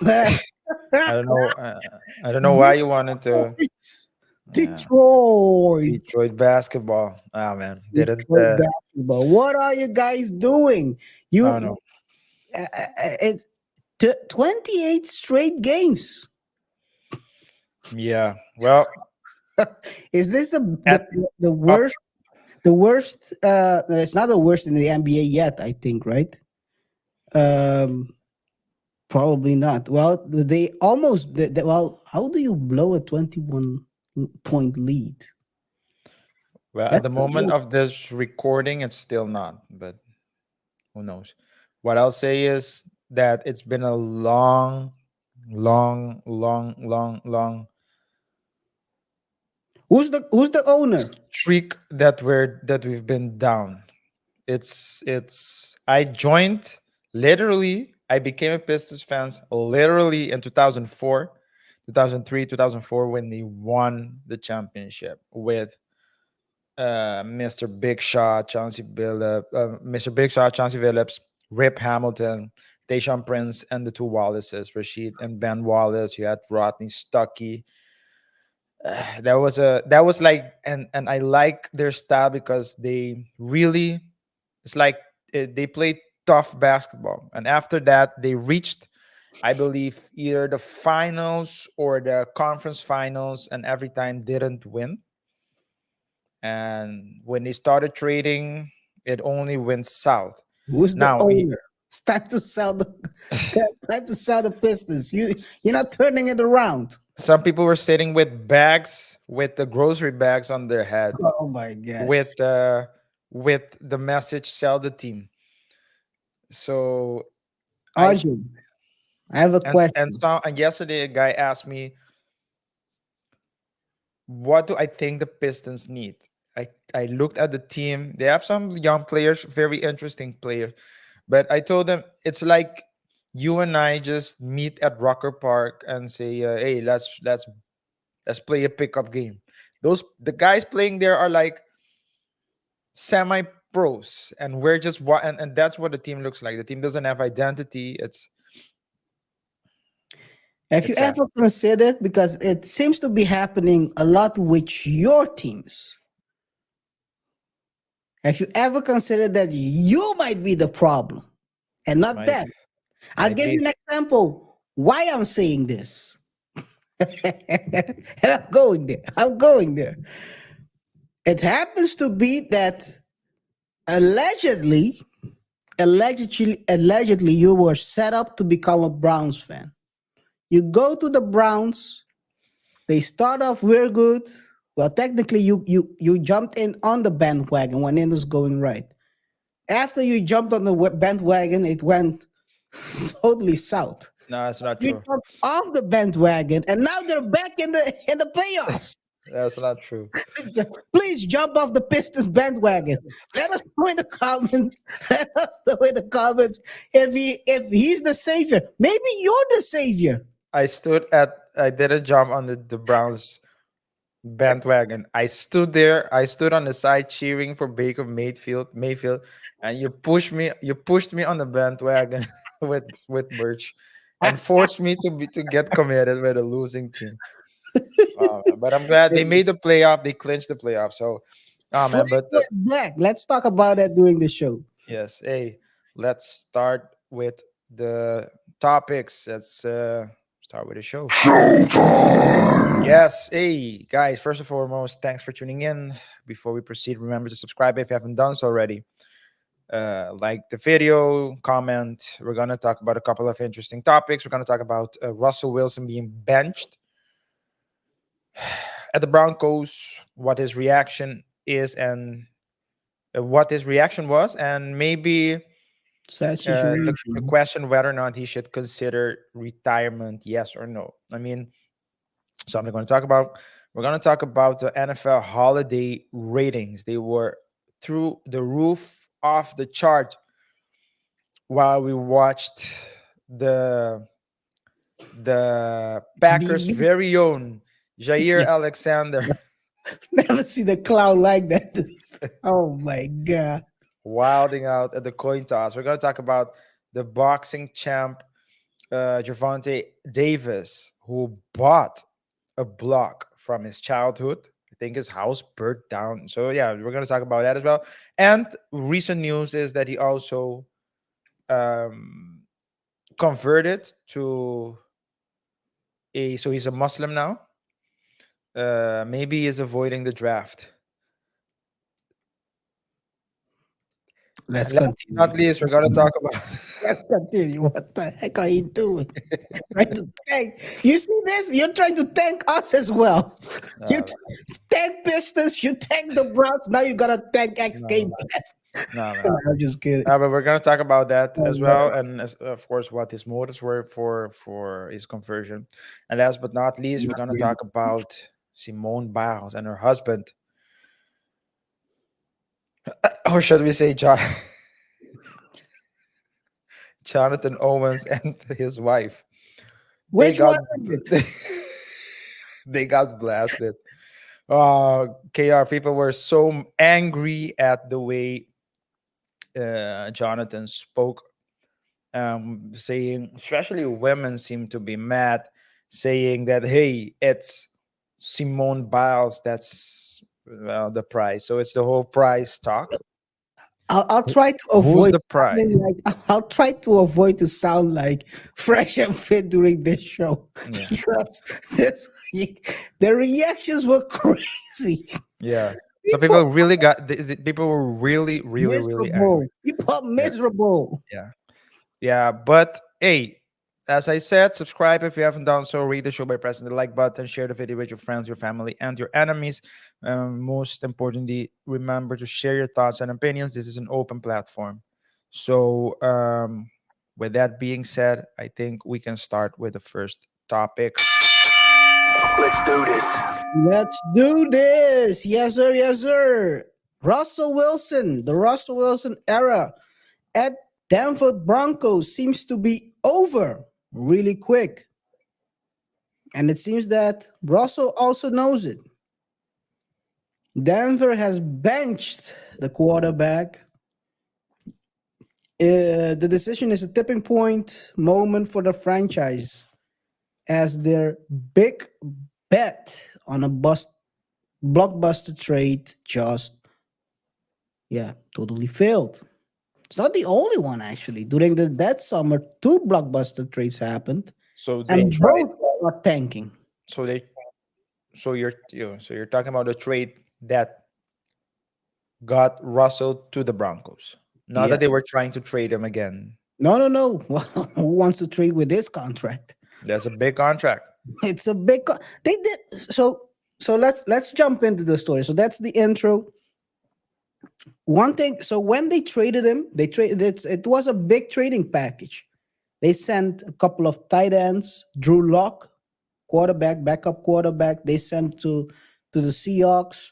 Man. I don't know. I don't know why you wanted to. Yeah, Detroit. Detroit basketball. Oh man, didn't. Detroit basketball. What are you guys doing? I don't know. It's 28 straight games. Yeah. Well, Is this at the up. worst? The worst. It's not the worst in the NBA yet. I think, right? Um, Probably not. Well, they almost. Well, how do you blow a 21 point lead? Well, at That's the moment of this recording, it's still not. But who knows? What I'll say is that it's been a long who's the owner? streak that we've been down. It's I joined literally. I became a Pistons fans literally in 2004, 2003, 2004 when they won the championship with Mr. Big Shot, Mr. Big Shot, Chauncey Billups, Rip Hamilton, Tayshaun Prince, and the two Wallaces, Rashid and Ben Wallace. You had Rodney Stuckey. That was like, and I like their style because they really, it's like they played tough basketball, and after that they reached, I believe, either the finals or the conference finals, and every time didn't win. And when they started trading, it only went south. Who's the Now, owner? It's time to sell the time to sell the Pistons. You're not turning it around. some people were sitting with bags, with the grocery bags on their head, Oh my god. with the message "sell the team." So I Arjun, I have a and question. so and yesterday a guy asked me, what do I think the Pistons need? I looked at the team. They have some young players, very interesting players. But I told them it's like you and I just meet at Rocker Park and say, "Hey, let's play a pickup game." The guys playing there are like semi pros, and we're just and that's what the team looks like. The team doesn't have identity. Have you It's sad. ever considered, because it seems to be happening a lot with your teams? Have you ever considered that you might be the problem and not Might them? I'll might give you be. an example why I'm saying this. And I'm going there. I'm going there. It happens to be that allegedly, allegedly, you were set up to become a Browns fan. You go to the Browns. They start off real good. Well, technically, you jumped in on the bandwagon when it was going right. After you jumped on the bandwagon, it went totally south. No, that's not You true. jumped off the bandwagon, and now they're back in the playoffs. That's not true. Please jump off the Pistons bandwagon. Let us know in the comments. Let us know in the comments if he's the savior. Maybe you're the savior. I didn't jump on the Browns bandwagon. I stood there. I stood on the side cheering for Baker Mayfield, and you pushed me on the bandwagon with Birch, and forced me to get committed with a losing team. Oh, man. But I'm glad they made the playoff. They clinched the playoff. So, oh man. Frank But went back. Let's talk about that during the show. yes, hey, let's start with the topics. Let's start with the show. Yes, hey guys, first and foremost, thanks for tuning in. Before we proceed, remember to subscribe if you haven't done so already. Like the video, comment. We're gonna talk about a couple of interesting topics. We're gonna talk about Russell Wilson being benched at the Broncos, what his reaction is, and what his reaction was, and maybe Sad the situation. question whether or not he should consider retirement, yes or no. I mean, something we're going to talk about. We're going to talk about the NFL holiday ratings. They were through the roof off the chart while we watched the the Packers' The- very own Jair Alexander Never seen a clown like that. Oh my god. wilding out at the coin toss. We're going to talk about the boxing champ Gervonta Davis, who bought a block from his childhood. I think his house burnt down. So yeah, we're gonna talk about that as well. And recent news is that he also um, converted to a. So he's a Muslim now. Maybe he's avoiding the draft. Let's And last but continue. not least, we're gonna talk about. Let's continue. What the heck are you doing? Trying to thank. You see this? You're trying to thank us as well. You No, thank Pistons. You thank the Browns. Now you gotta thank X no, Game. no. I'm just kidding. But we're gonna talk about that Oh, as man. well, and of course, what his motives were for his conversion. And last but not least, we're Not gonna really. talk about Simone Biles and her husband, or should we say, Jonathan Owens and his wife. They Which got one is it? they got blasted. KR people were so angry at the way Jonathan spoke, saying, especially women seem to be mad, saying that, hey, it's Simone Biles that's the prize. So it's the whole prize talk. I'll try to Who's avoid the prize? sounding like I'll try to avoid to sound like fresh and fit during this show Yeah. because that's, the reactions were crazy. Yeah. So People people were really, really, really angry. miserable. People are Yeah. miserable. Yeah. Yeah, but hey, as I said, subscribe if you haven't done so. Read the show by pressing the like button. Share the video with your friends, your family, and your enemies. Most importantly, remember to share your thoughts and opinions. This is an open platform. So, with that being said, I think we can start with the first topic. Let's do this. Let's do this. Yes, sir. Yes, sir. Russell Wilson, the Russell Wilson era at Denver Broncos seems to be over really quick. And it seems that Russell also knows it. Denver has benched the quarterback. The decision is a tipping point moment for the franchise as their big bet on a blockbuster trade just, yeah, totally failed. It's not the only one, actually. During that summer, two blockbuster trades happened, So they and tried. both are tanking. So they. So you're talking about a trade that got Russell to the Broncos. Not Yeah. that they were trying to trade him again. No, no, no. Well, who wants to trade with this contract? That's a big contract. It's a big. They did so. So let's jump into the story. So that's the intro. One thing. So when they traded him, they traded. It was a big trading package. They sent a couple of tight ends, Drew Lock, quarterback, backup quarterback. They sent to the Seahawks.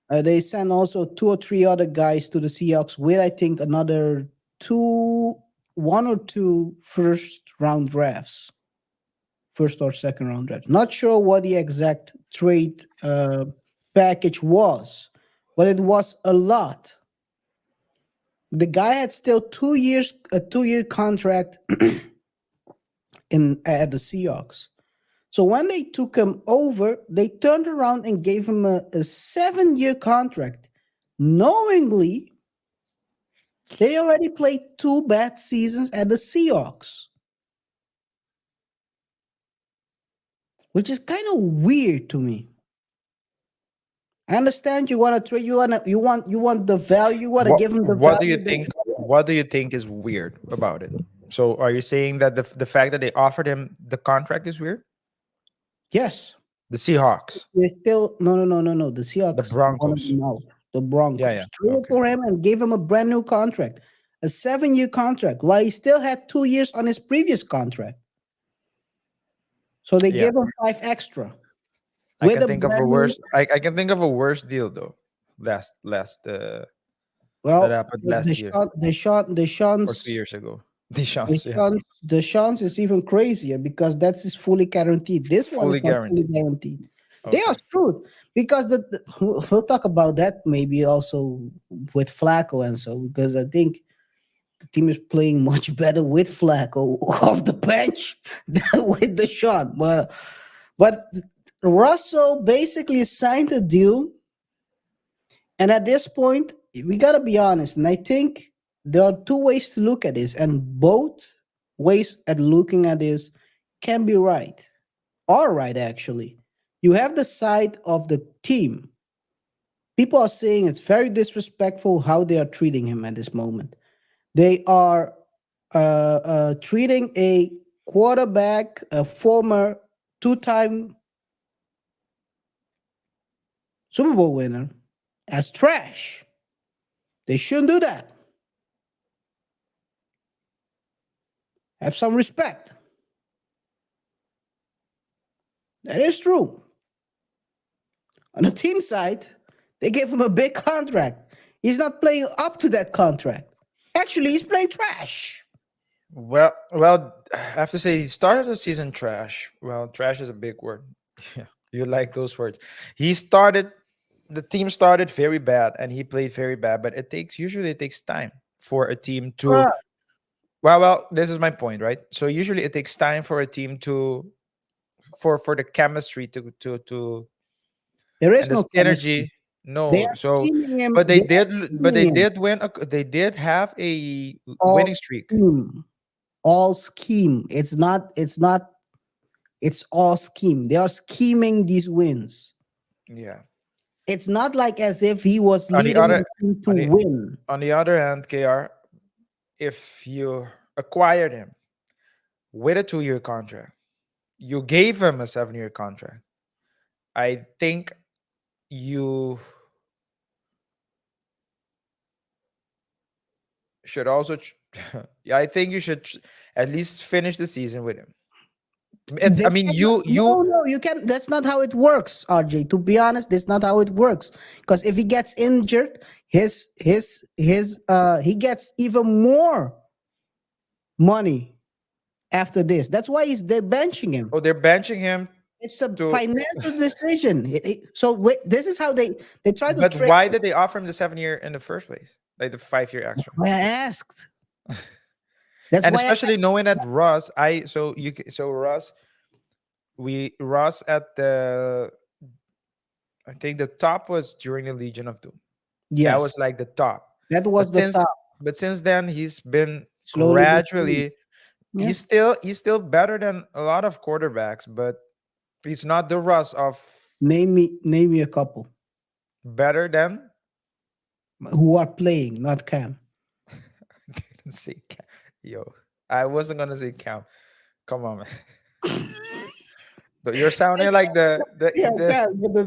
They sent also two or three other guys to the Seahawks with, I think, another one or two first round drafts, first or second round drafts. Not sure what the exact trade package was, but it was a lot. The guy had still 2 years, a 2 year contract in at the Seahawks. So when they took him over, they turned around and gave him a 7 year contract, knowingly they already played two bad seasons at the Seahawks, which is kind of weird to me. I understand you want to trade, you want the value, you want to give him the What do you value. think? What do you think is weird about it? So are you saying that the fact that they offered him the contract is weird? Yes, The Seahawks, they still no. The the Seahawks wanted Broncos. him out. The Yeah, yeah. Broncos traded Okay. for him and gave him a brand new contract, a 7 year contract, while he still had 2 years on his previous contract. So they Yeah. gave him five extra I with can a think of a brand new. worse. I can think of a worse deal though. Last that Well, happened the last year Sean, the Sean, the or 2 Sean's, years ago. the The yeah. Sean's, the Sean's is even crazier because that is fully guaranteed. This one is Fully not fully guaranteed. guaranteed. They are Okay. screwed because we'll talk about that maybe also with Flacco and so, because I think the team is playing much better with Flacco off the bench than with Deshaun. But Russell basically signed a deal, and at this point, we gotta be honest. And I think there are two ways to look at this, and both ways at looking at this can be right. All right, actually. You have the side of the team. People are saying it's very disrespectful how they are treating him at this moment. They are treating a quarterback, a former two-time Super Bowl winner, as trash. They shouldn't do that. Have some respect. That is true. On the team side, they gave him a big contract. He's not playing up to that contract. Actually, he's playing trash. Well, I have to say he started the season trash. Well, trash is a big word. Yeah, you like those words. He started the team started very bad and he played very bad, but it takes time for a team to Bruh, well, this is my point, right? So usually it takes time for a team to for the chemistry to there is and the no chemistry. synergy. They No, are so scheming him. but They are scheming they him. did win. They did have a All winning streak. scheme. All scheme. It's not. It's not. It's all scheme. They are scheming these wins. Yeah. It's not like as if he was On the leading other the team to on the win. on the other hand, KR, if you acquired him with a 2-year contract, you gave him a 7-year contract. I think you should also. Yeah, I think you should at least finish the season with him. It's. They I mean, cannot, you. no, you can. That's not how it works, RJ. To be honest, that's not how it works. Because if he gets injured, he gets even more money after this. That's why they're benching him. Oh, they're benching him It's a to. financial decision. So this is how they try to But trick. why did they offer him the 7-year in the first place? Like the 5-year extra. Why I asked. That's And why I especially knowing that Russ, so Russ at the I think the top was during the Legion of Doom. That was yes, like the top. that was But the since top. but since then he's been Slowly but surely. gradually Yeah. he's still better than a lot of quarterbacks, but he's not the Russ of Name me a couple better than who are playing, not Cam. didn't say yo. I wasn't gonna say Cam. Come on, man. You're sounding like Yeah, the Cam,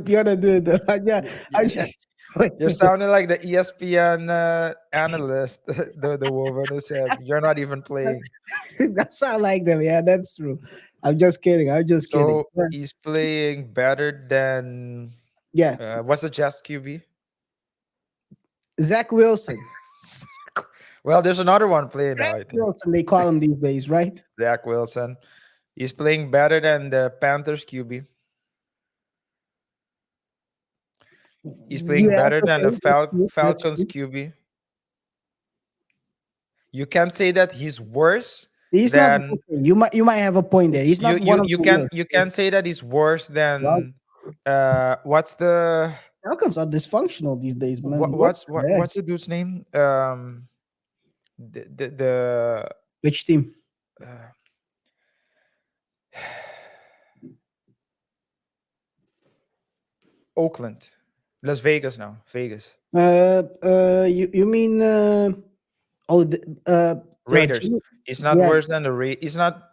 you're the dude. Yeah, I'm yeah, just wait. you're sounding like the ESPN analyst, the woman who said you're not even playing. That sound like them. Yeah, that's true. I'm just kidding. I'm just kidding. So he's playing better than Yeah, what's the Jazz QB? Zach Wilson. Well, there's another one playing now. Zach I think Wilson, they call him these days, right? Zach Wilson. He's playing better than the Panthers QB. He's playing Yeah, better than okay. the That's true. That's Falcons true. QB. You can't say that he's worse He's not. than Okay, you might have a point there. He's not one of the worst. you can say that he's worse Well, than what's the Falcons are dysfunctional these days, man. What the heck? what's the dude's name? The Which team? uh, Oakland, Las Vegas now, Vegas You mean oh the Raiders. Jimmy- He's not yeah, worse than the He's not.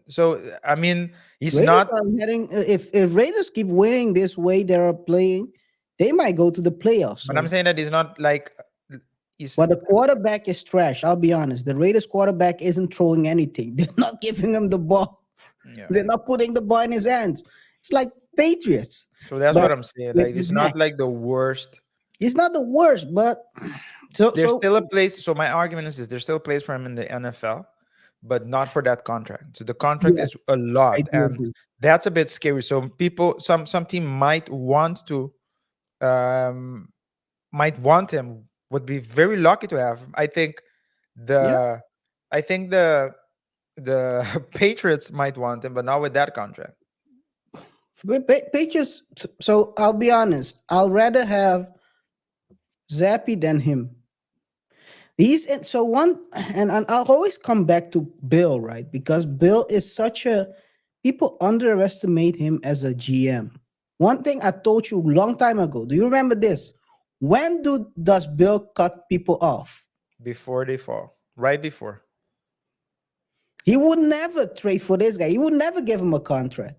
So I mean, he's Raiders not. are heading. If Raiders keep winning this way they are playing, they might go to the playoffs. But I'm So, saying that he's not like he's. but the quarterback is trash. I'll be honest. The Raiders quarterback isn't throwing anything. They're not giving him the ball. Yeah. They're not putting the ball in his hands. It's like Patriots. So that's But what I'm saying. with Like the it's back, not like the worst. he's not the worst. But so There's so still a place. So my argument is this: there's still a place for him in the NFL, but not for that contract. So the contract yeah, is a I lot, do and agree. that's a bit scary. So people, some team um might want him. Would be very lucky to have him. I think Yeah. The I think the Patriots might want him, but not with that contract. Patriots. So I'll be honest. I'll rather have Zappy than him. So one, and I'll always come back to Bill, right? Because Bill is such a, people underestimate him as a GM. One thing I told you a long time ago. Do you remember this? When does Bill cut people off? Before they fall, right before. He would never trade for this guy. He would never give him a contract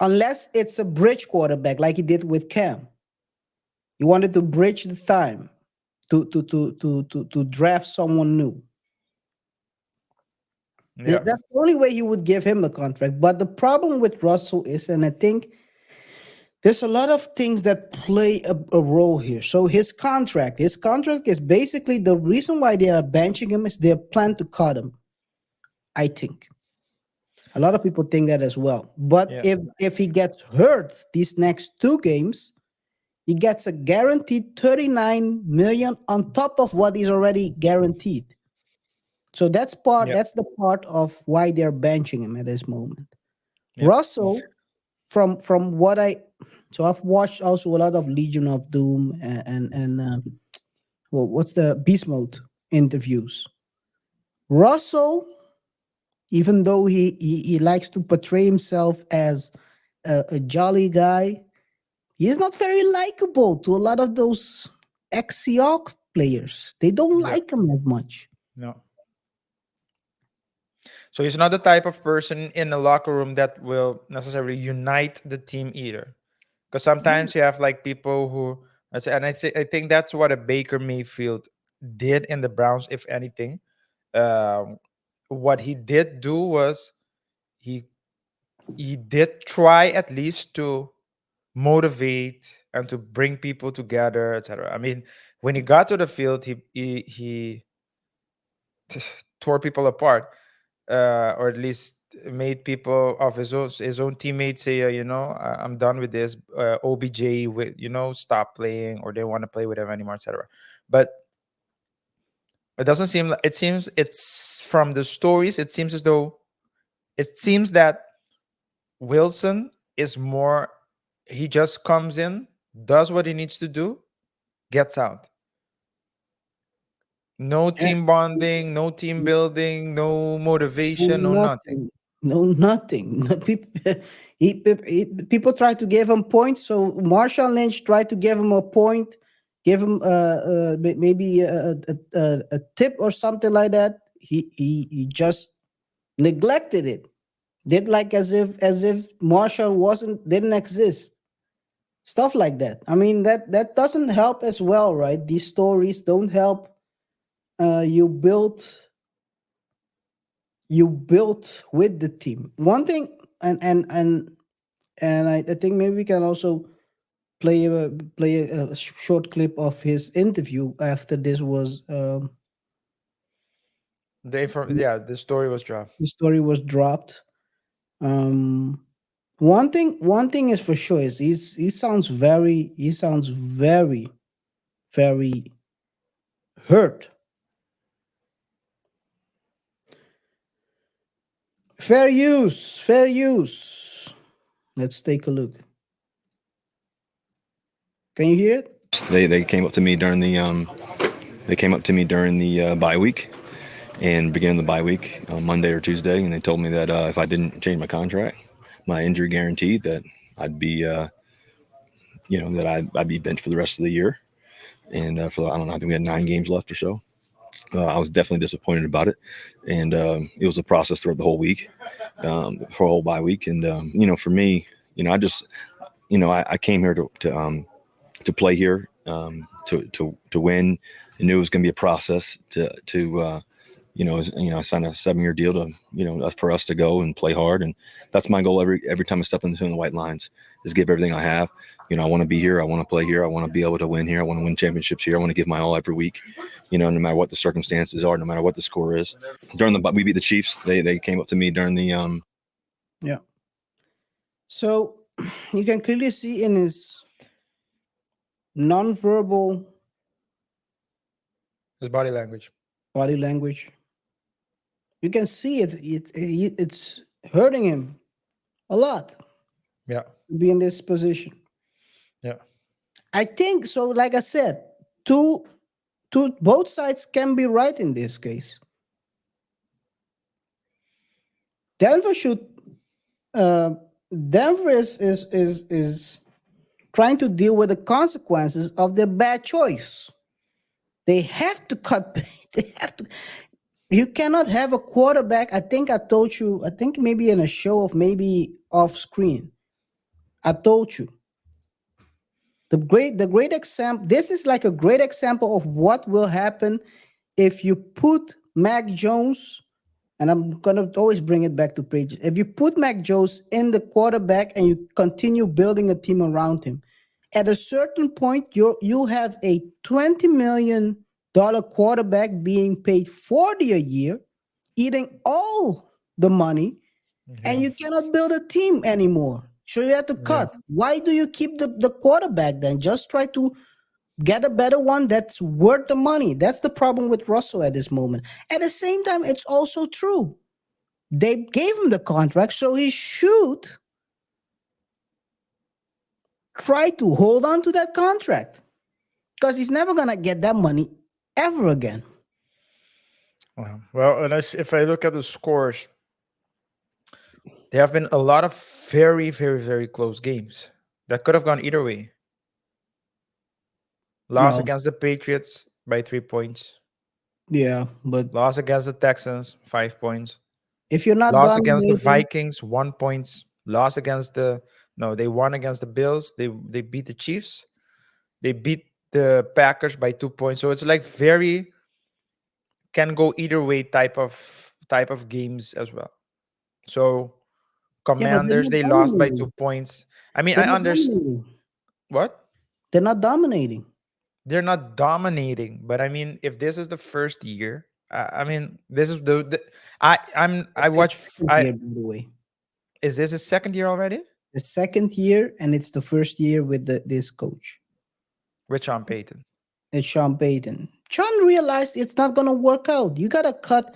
unless it's a bridge quarterback like he did with Cam. He wanted to bridge the time to draft someone new. Yeah, That's the only way you would give him a contract. But the problem with Russell is, and I think there's a lot of things that play a role here. So his contract is basically the reason why they are benching him is they plan to cut him. I think a lot of people think that as well. But yeah, if he gets hurt these next two games, he gets a guaranteed 39 million on top of what he's already guaranteed. So yeah, that's the part of why they're benching him at this moment. yeah. Russell, from what I, so I've watched also a lot of Legion of Doom and well, what's the Beast Mode interviews. Russell, even though he likes to portray himself as a jolly guy, he's not very likable to a lot of those ex Seahawks players. They don't Yeah. like him as much. No. So he's not the type of person in the locker room that will necessarily unite the team either. Because sometimes you have like people who, and I think that's what a Baker Mayfield did in the Browns, if anything. Um, what he did do was he he did try at least to motivate and to bring people together, etc. I mean, when he got to the field, he tore people apart, or at least made people of his own teammates say, I'm done with this. OBJ, with stop playing, or they want to play with him anymore, etc. But it doesn't seem like it seems it's from the stories. It seems that Wilson is more. He just comes in, does what he needs to do, gets out. No And team bonding, no team building, no motivation, no nothing. nothing. No, nothing. People, people try to give him points. So Marshall Lynch tried to give him a point, give him maybe a tip or something like that. He just neglected it. Did like as if Marshall didn't exist. Stuff like that. I mean that doesn't help as well, right? These stories don't help. You built with the team. One thing, and I think maybe we can also play a short clip of his interview after this was The story was dropped. the story was dropped. Um, one thing is for sure is he sounds very very hurt. Fair use. Let's take a look. Can you hear it? They came up to me during the bye week and beginning of the bye week on Monday or Tuesday, and they told me that if I didn't change my contract, my injury guaranteed, that I'd be I'd be benched for the rest of the year. And I don't know, I think we had 9 games left or so. I was definitely disappointed about it, and it was a process throughout the whole week, for a whole bye week. And for me, I just I came here to play here, to win. I knew it was going to be a process I signed a 7-year deal to for us to go and play hard, and that's my goal every time I step into the white lines, is give everything I have. I want to be here. I want to play here. I want to be able to win here. I want to win championships here. I want to give my all every week. No matter what the circumstances are, no matter what the score is. We beat the Chiefs. They came up to me during the Yeah. So you can clearly see in his nonverbal His body language. Body language. You can see it. It's hurting him a lot Yeah. to be in this position. Yeah. I think so. Like I said, two, both sides can be right in this case. Denver should. Uh, Denver is trying to deal with the consequences of their bad choice. They have to cut. They have to. You cannot have a quarterback. I think I told you. I think maybe in a show of maybe off screen. I told you the great example. This is like a great example of what will happen if you put Mac Jones. And I'm gonna always bring it back to Pages. If you put Mac Jones in the quarterback and you continue building a team around him, at a certain point, you have a $20 million quarterback being paid 40 a year, eating all the money, and Yeah. you cannot build a team anymore. So you have to Yeah. cut. Why do you keep the quarterback then? Just try to get a better one that's worth the money. That's the problem with Russell at this moment. At the same time, it's also true. They gave him the contract, so he should try to hold on to that contract because he's never gonna get that money ever again. Well, if I look at the scores, there have been a lot of very, very, very close games that could have gone either way. Loss No, against the Patriots by 3 points. yeah, but Loss against the Texans, 5 points. if you're not Loss against the dominating, Vikings, 1 point. Loss against the no, they won against the Bills. They beat the Chiefs. They beat the Packers by 2 points. So it's like very can go either way type of games as well. So yeah, but they're Commanders, not they lost by dominating. 2 points. I mean, They're I not understand dominating. what They're not dominating. they're not dominating, but I mean, if this is the first year, I mean, this is the I It's his watch. second I year, by the way. Is this his second year already The second year, and it's the first year with this coach. with Sean Payton? It's Sean Payton. Sean realized it's not gonna work out. You gotta cut.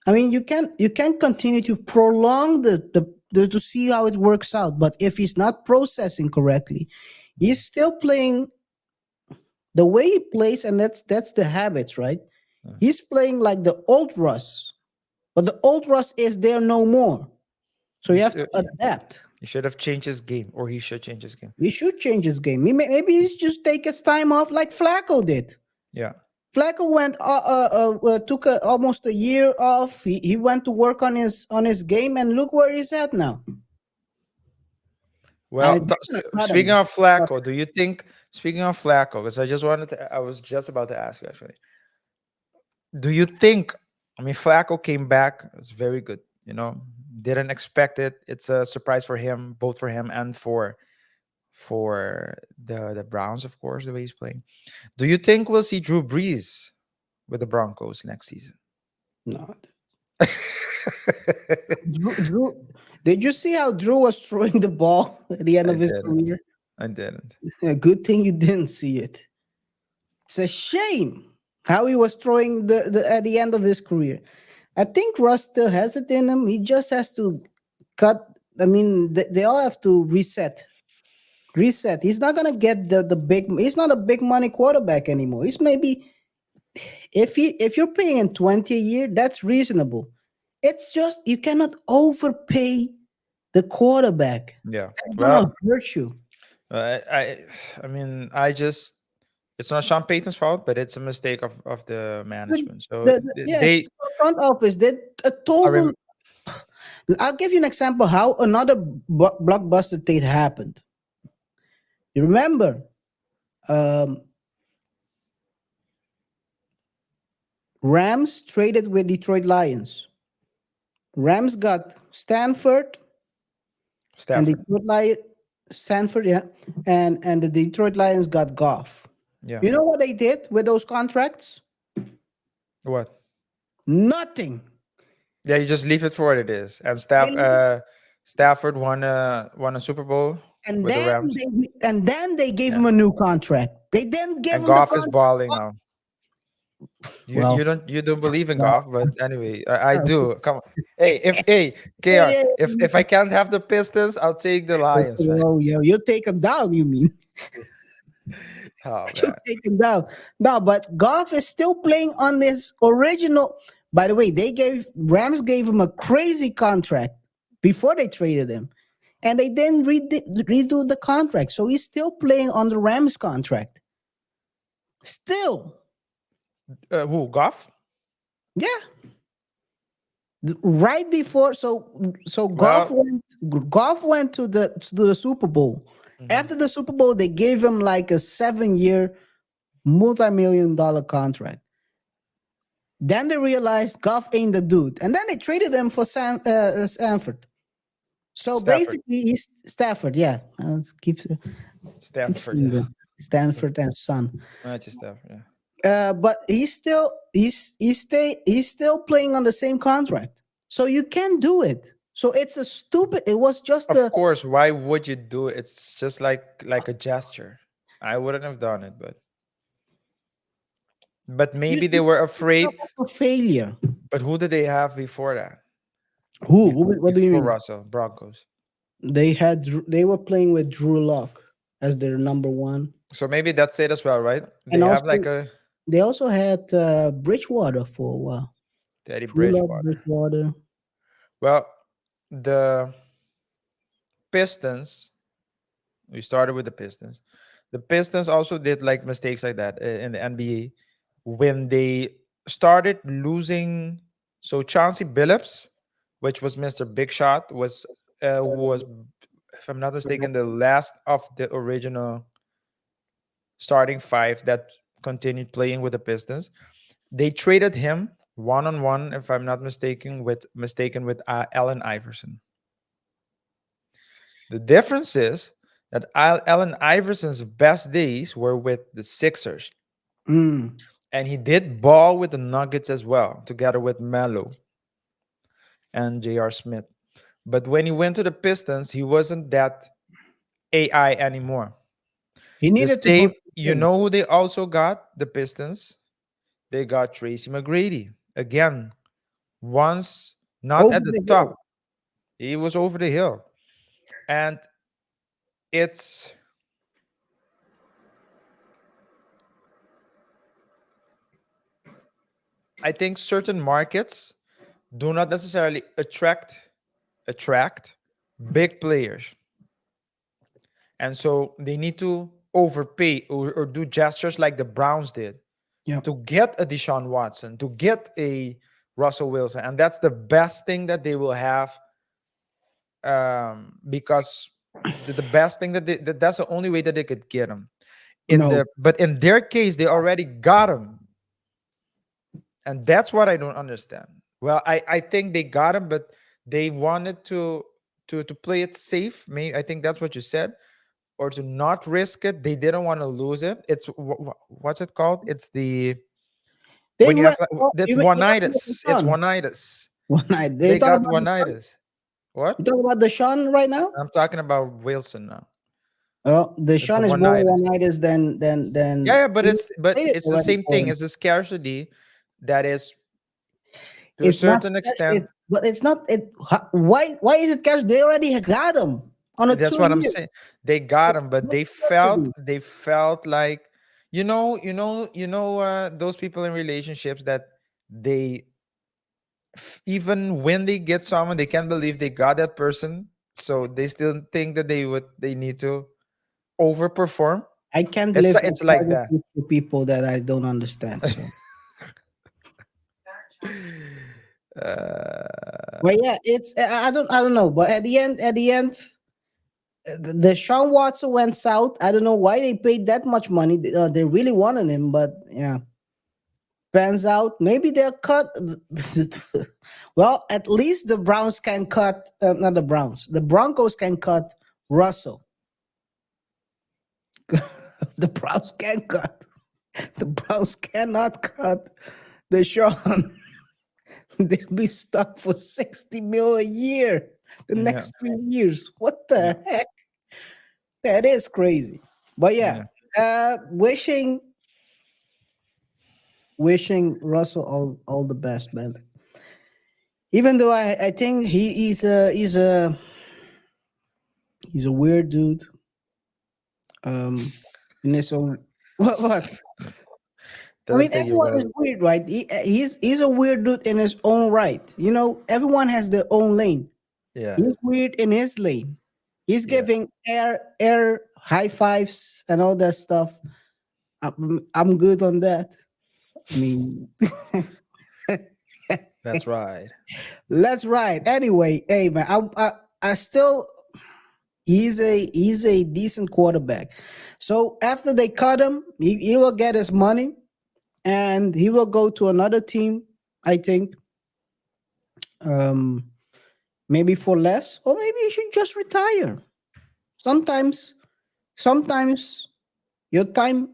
I mean, you can continue to prolong the to see how it works out. But if he's not processing correctly, he's still playing the way he plays, and that's the habits, right? Yeah. He's playing like the old Russ, but the old Russ is there no more. So He you sh- have to adapt. he should have changed his game, or he should change his game. He should change his game. Maybe he should just take his time off like Flacco did. Yeah. Flacco went took almost a year off. He went to work on his game, and look where he's at now. Well, And they're gonna cut speaking him. of Flacco, do you think? Speaking of Flacco, because I was just about to ask you actually. Do you think? I mean, Flacco came back. It's very good. Didn't expect it. It's a surprise for him, both for him and for the Browns, of course, the way he's playing. Do you think we'll see Drew Brees with the Broncos next season? No, Drew. Did you see how Drew was throwing the ball at the end I of his didn't. career? I didn't. A good thing you didn't see it. It's a shame how he was throwing the at the end of his career. I think Russ still has it in him. He just has to cut. I mean, they all have to reset. Reset. He's not gonna get the big. He's not a big money quarterback anymore. He's maybe if you're paying him 20 a year, that's reasonable. It's just you cannot overpay the quarterback. Yeah. That's gonna Well, hurt you. I mean, it's not Sean Payton's fault, but it's a mistake of the The, management. So yeah, they, front office did a I total. rem- I'll give you an example how another blockbuster date happened. You remember, um, Rams traded with Detroit Lions. Rams got Stanford and Stafford. Detroit Lions, Stanford, yeah, and the Detroit Lions got Goff. Yeah. You know what they did with those contracts? What? Nothing. Yeah, you just leave it for what it is. And They- Stafford won a Super Bowl And with the then Rams, they gave yeah. him a new contract. They then gave And him the Goff is contract. balling now. Well, You don't believe in well, golf, but anyway, I uh, do. Come on. Hey, yeah, KR, yeah, if I can't have the Pistons, I'll take the Lions, man. oh, yeah, you take them down. You mean Oh you man. take them down? No, but golf is still playing on this original. By the way, Rams gave him a crazy contract before they traded him, and they then redo the contract. So he's still playing on the Rams contract. Still, Who, golf? yeah. Right before, so Well, golf went to the Super Bowl. mhm. After the Super Bowl, they gave him like a 7-year multi-million-dollar contract. Then they realized Goff ain't the dude, and then they traded him for Sanford. So Stafford. basically, he's Stafford. Yeah, keeps Stanford, yeah. saying that. Stanford and Son. That's just Stafford, yeah. But he's still playing on the same contract. So you can do it. So it's a stupid. It was just Of a. course, why would you do it? It's just like a gesture. I wouldn't have done it, but maybe they were afraid. A failure. But who did they have before that? Who? Before, What do you before mean? Russell, Broncos. They were playing with Drew Lock as their number one, So maybe that's it as well, right? and They have like also a they also had Bridgewater for a while. Teddy Drew Lock, Bridgewater. Bridgewater. Well, the Pistons, we started with the Pistons. The Pistons also did like mistakes like that in the NBA when they started losing. So Chauncey Billups, which was Mr. Big Shot, was, if I'm not mistaken, the last of the original starting five that continued playing with the Pistons. They traded him one on one, if I'm not mistaken with Allen Iverson. The difference is that Allen Iverson's best days were with the Sixers, Mm. and he did ball with the Nuggets as well, together with Melo and J.R. Smith. But when he went to the Pistons, he wasn't that AI anymore. He The needed to go same, to the you gym. know who they also got? The Pistons. They got Tracy McGrady. Again, once not Over at the the hill. top, he was over the hill. And it's, I think certain markets do not necessarily attract big players. And so they need to overpay or do gestures like the Browns did Yeah. to get a Deshaun Watson, to get a Russell Wilson. And that's the best thing that they will have, because the best thing that's the only way that they could get him. No. But in their case, they already got him. And that's what I don't understand. Well, I think they got him, but they wanted to play it safe. Maybe I think that's what you said, or to not risk it. They didn't want to lose it. It's what's it called? It's the They when you have went. that's You talking about the one-itis. It's Sean one-itis. one night. They They talk got about the Sean. one-itis. You What? talking about the Sean right now? I'm talking about Wilson now. Well, the It's the Sean is more one-itis. one night than Yeah, but he played it it's the already same for thing. him. It's the scarcity that is to a It's not certain cash. extent. But it's not. Why is it cash? They already got him on a That's what I'm 2 year. saying. They got him, but What's they left to felt do? they felt like, those people in relationships that they even when they get someone, they can't believe they got that person, so they still think that they need to overperform. I can't It's live it's like that. with people that I don't understand. So, uh, but yeah, it's I don't know. But at the end, the Sean Watson went south. I don't know why they paid that much money. They really wanted him, but yeah, pans out. Maybe they'll cut. Well, at least the Browns can cut. Not the Browns. The Broncos can cut Russell. The Browns can cut. The Browns cannot cut the Sean. They'll be stuck for 60 mil a year the yeah, next 3 years. What yeah, the heck? That is crazy. But yeah, yeah. wishing wishing Russell all the best, man. Even though I think he's a weird dude. Um, in his own what? I Don't mean, think you're everyone gonna. is weird, right? He's a weird dude in his own right. You know, everyone has their own lane. Yeah, He's weird in his lane. He's yeah, giving air high fives and all that stuff. I'm good on that. I mean, that's right. let's ride. Anyway, hey man, I still he's a decent quarterback. So after they cut him, he will get his money and he will go to another team. I think um maybe for less, or maybe you should just retire. Sometimes, sometimes your time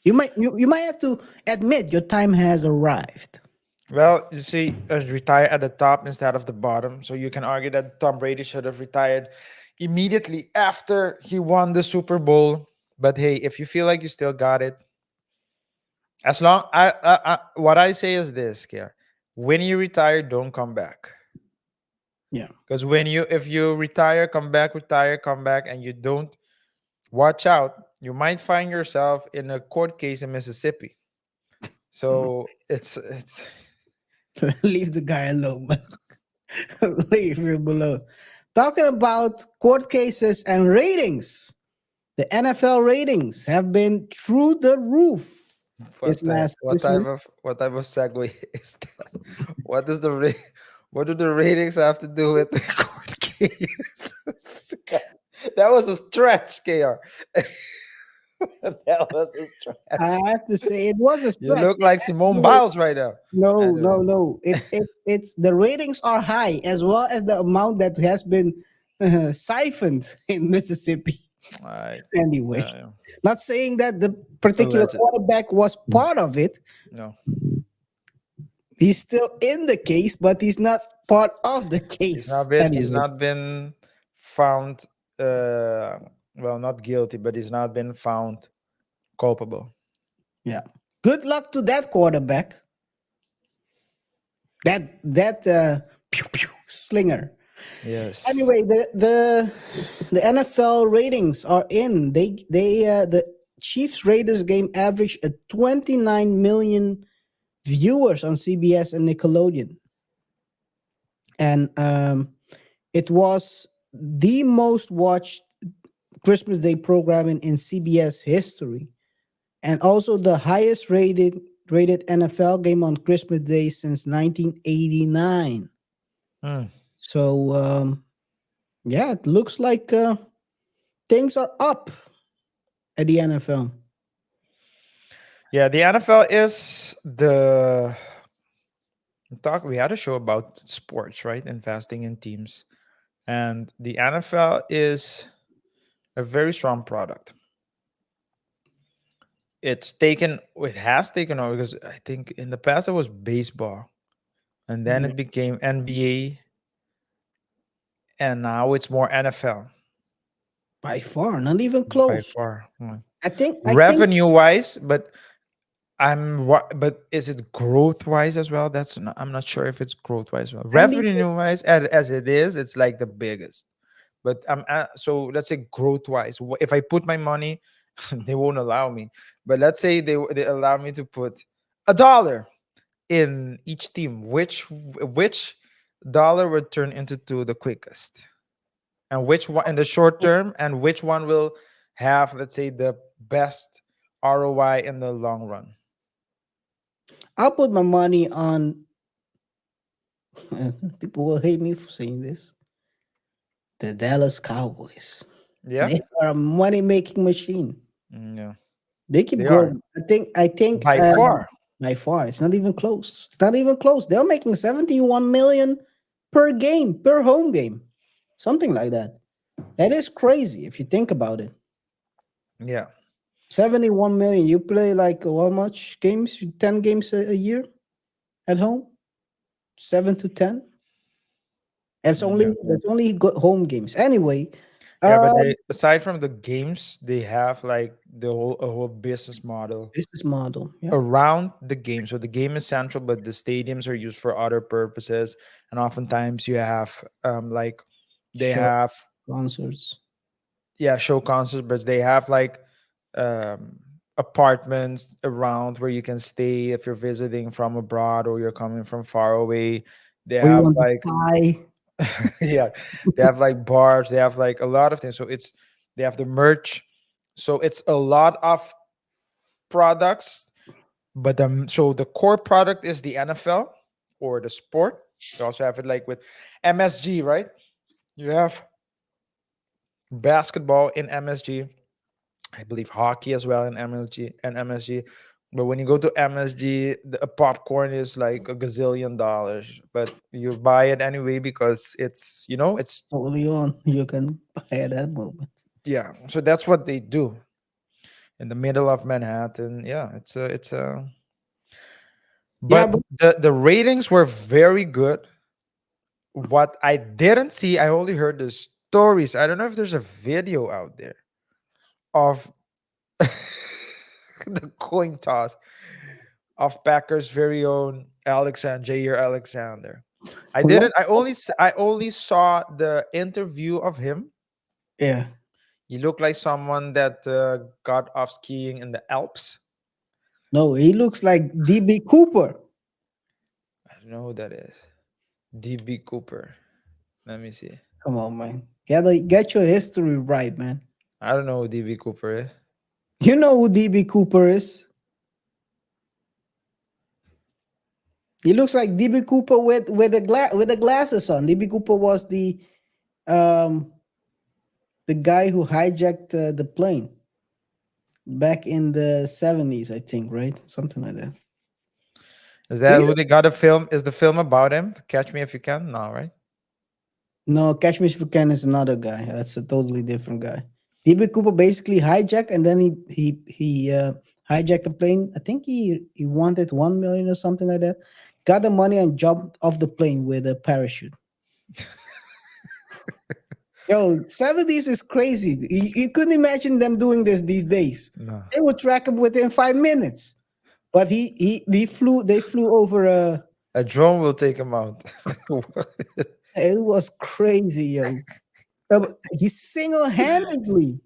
you might have to admit your time has arrived. Well, you see, retire at the top instead of the bottom. So you can argue that Tom Brady should have retired immediately after he won the Super Bowl. But hey, if you feel like you still got it, as long what I say is this, Kier. When you retire, don't come back. Yeah. Because if you retire, come back, and you don't watch out, you might find yourself in a court case in Mississippi. So it's Leave the guy alone, man. Leave him alone. Talking about court cases and ratings, the NFL ratings have been through the roof this last Christmas. what type of segue is that? What is the what do the ratings have to do with the court case? That was a stretch, KR. That was a I stretch. have to say it was a You stretch. look like Simone Anyway, Biles right now. no, Anyway, no, no. It's the ratings are high as well as the amount that has been siphoned in Mississippi. all right. Anyway, Yeah, yeah. not saying that the particular Alleged. quarterback was part of it. No. He's still in the case, but he's not part of the case. He's Anyway, not been found uh well, not guilty, but he's not been found culpable. yeah. Good luck to that quarterback. That pew pew slinger. Yes. Anyway, the NFL ratings are in. The Chiefs Raiders game averaged a 29 million viewers on CBS and Nickelodeon, and it was the most watched Christmas Day programming in CBS history, and also the highest rated NFL game on Christmas Day since 1989. Hmm. So yeah, it looks like things are up at the NFL. Yeah, the NFL is the talk. We had a show about sports, right? Investing in teams, and the NFL is a very strong product. It has taken over because I think in the past it was baseball, and then Yeah, it became NBA, and now it's more NFL by far, not even by close. far. I think Revenue wise, but but is it growth wise as well? I'm not sure if it's growth wise. Well, NBA. revenue wise, as it is, it's like the biggest. But so let's say growth wise, if I put my money, they won't allow me. But let's say they allow me to put $1 in each team. Which dollar would turn into two the quickest, and which one in the short term, and which one will have, let's say, the best ROI in the long run? I'll put my money on. People will hate me for saying this. The Dallas Cowboys. Yeah. They are a money making machine. Yeah, They keep they are growing. I think by far. by far it's not even close. It's not even close. They're making 71 million per game, per home game. Something like that. That is crazy if you think about it. Yeah. 71 million. You play like how much games? 10 games a year at home? 7 to 10? That's Yeah. only home games. Anyway, Yeah, but Um, they, aside from the games, they have like the whole a whole business model business model. Yeah. around the game. So the game is central, but the stadiums are used for other purposes. And oftentimes you have like they Show have, concerts. yeah, show concerts, but they have like um apartments around where you can stay if you're visiting from abroad or you're coming from far away. They We have want to like fly. yeah, they have like bars, they have like a lot of things. So it's they have the merch. So it's a lot of products, but so the core product is the NFL or the sport. You also have it like with MSG, right? You have basketball in MSG. I believe hockey as well in MLG and MSG. But when you go to MSG, a popcorn is like a gazillion dollars, but you buy it anyway because it's it's Totally on. You can buy at that moment. yeah. So that's what they do in the middle of Manhattan. Yeah, it's a Yeah, but but the ratings were very good. What I didn't see, I only heard the stories. I don't know if there's a video out there of the coin toss of Packers' very own Jair Alexander. I what? didn't. I only saw the interview of him. Yeah. He looked like someone that got off skiing in the Alps. No, he looks like DB Cooper. I don't know who that is. DB Cooper. Let me see. Come on, man. Get your history right, man. I don't know who DB Cooper is. You know who DB Cooper is? He looks like DB Cooper with the glasses on. DB Cooper was um the guy who hijacked the plane back in the 70s, I think, right? Something like that. Is Do that you who they got a film? Is the film about him? Catch Me If You Can? No, right? No, Catch Me If You Can is another guy. That's a totally different guy. DB Cooper basically hijacked, and then he hijacked the plane. I think he wanted 1 million or something like that. Got the money and jumped off the plane with a parachute. Yo, 70s is crazy. You couldn't imagine them doing this these days. No. They would track him within 5 minutes. But he flew. They flew over a. A drone will take him out. It was crazy, yo. He single-handedly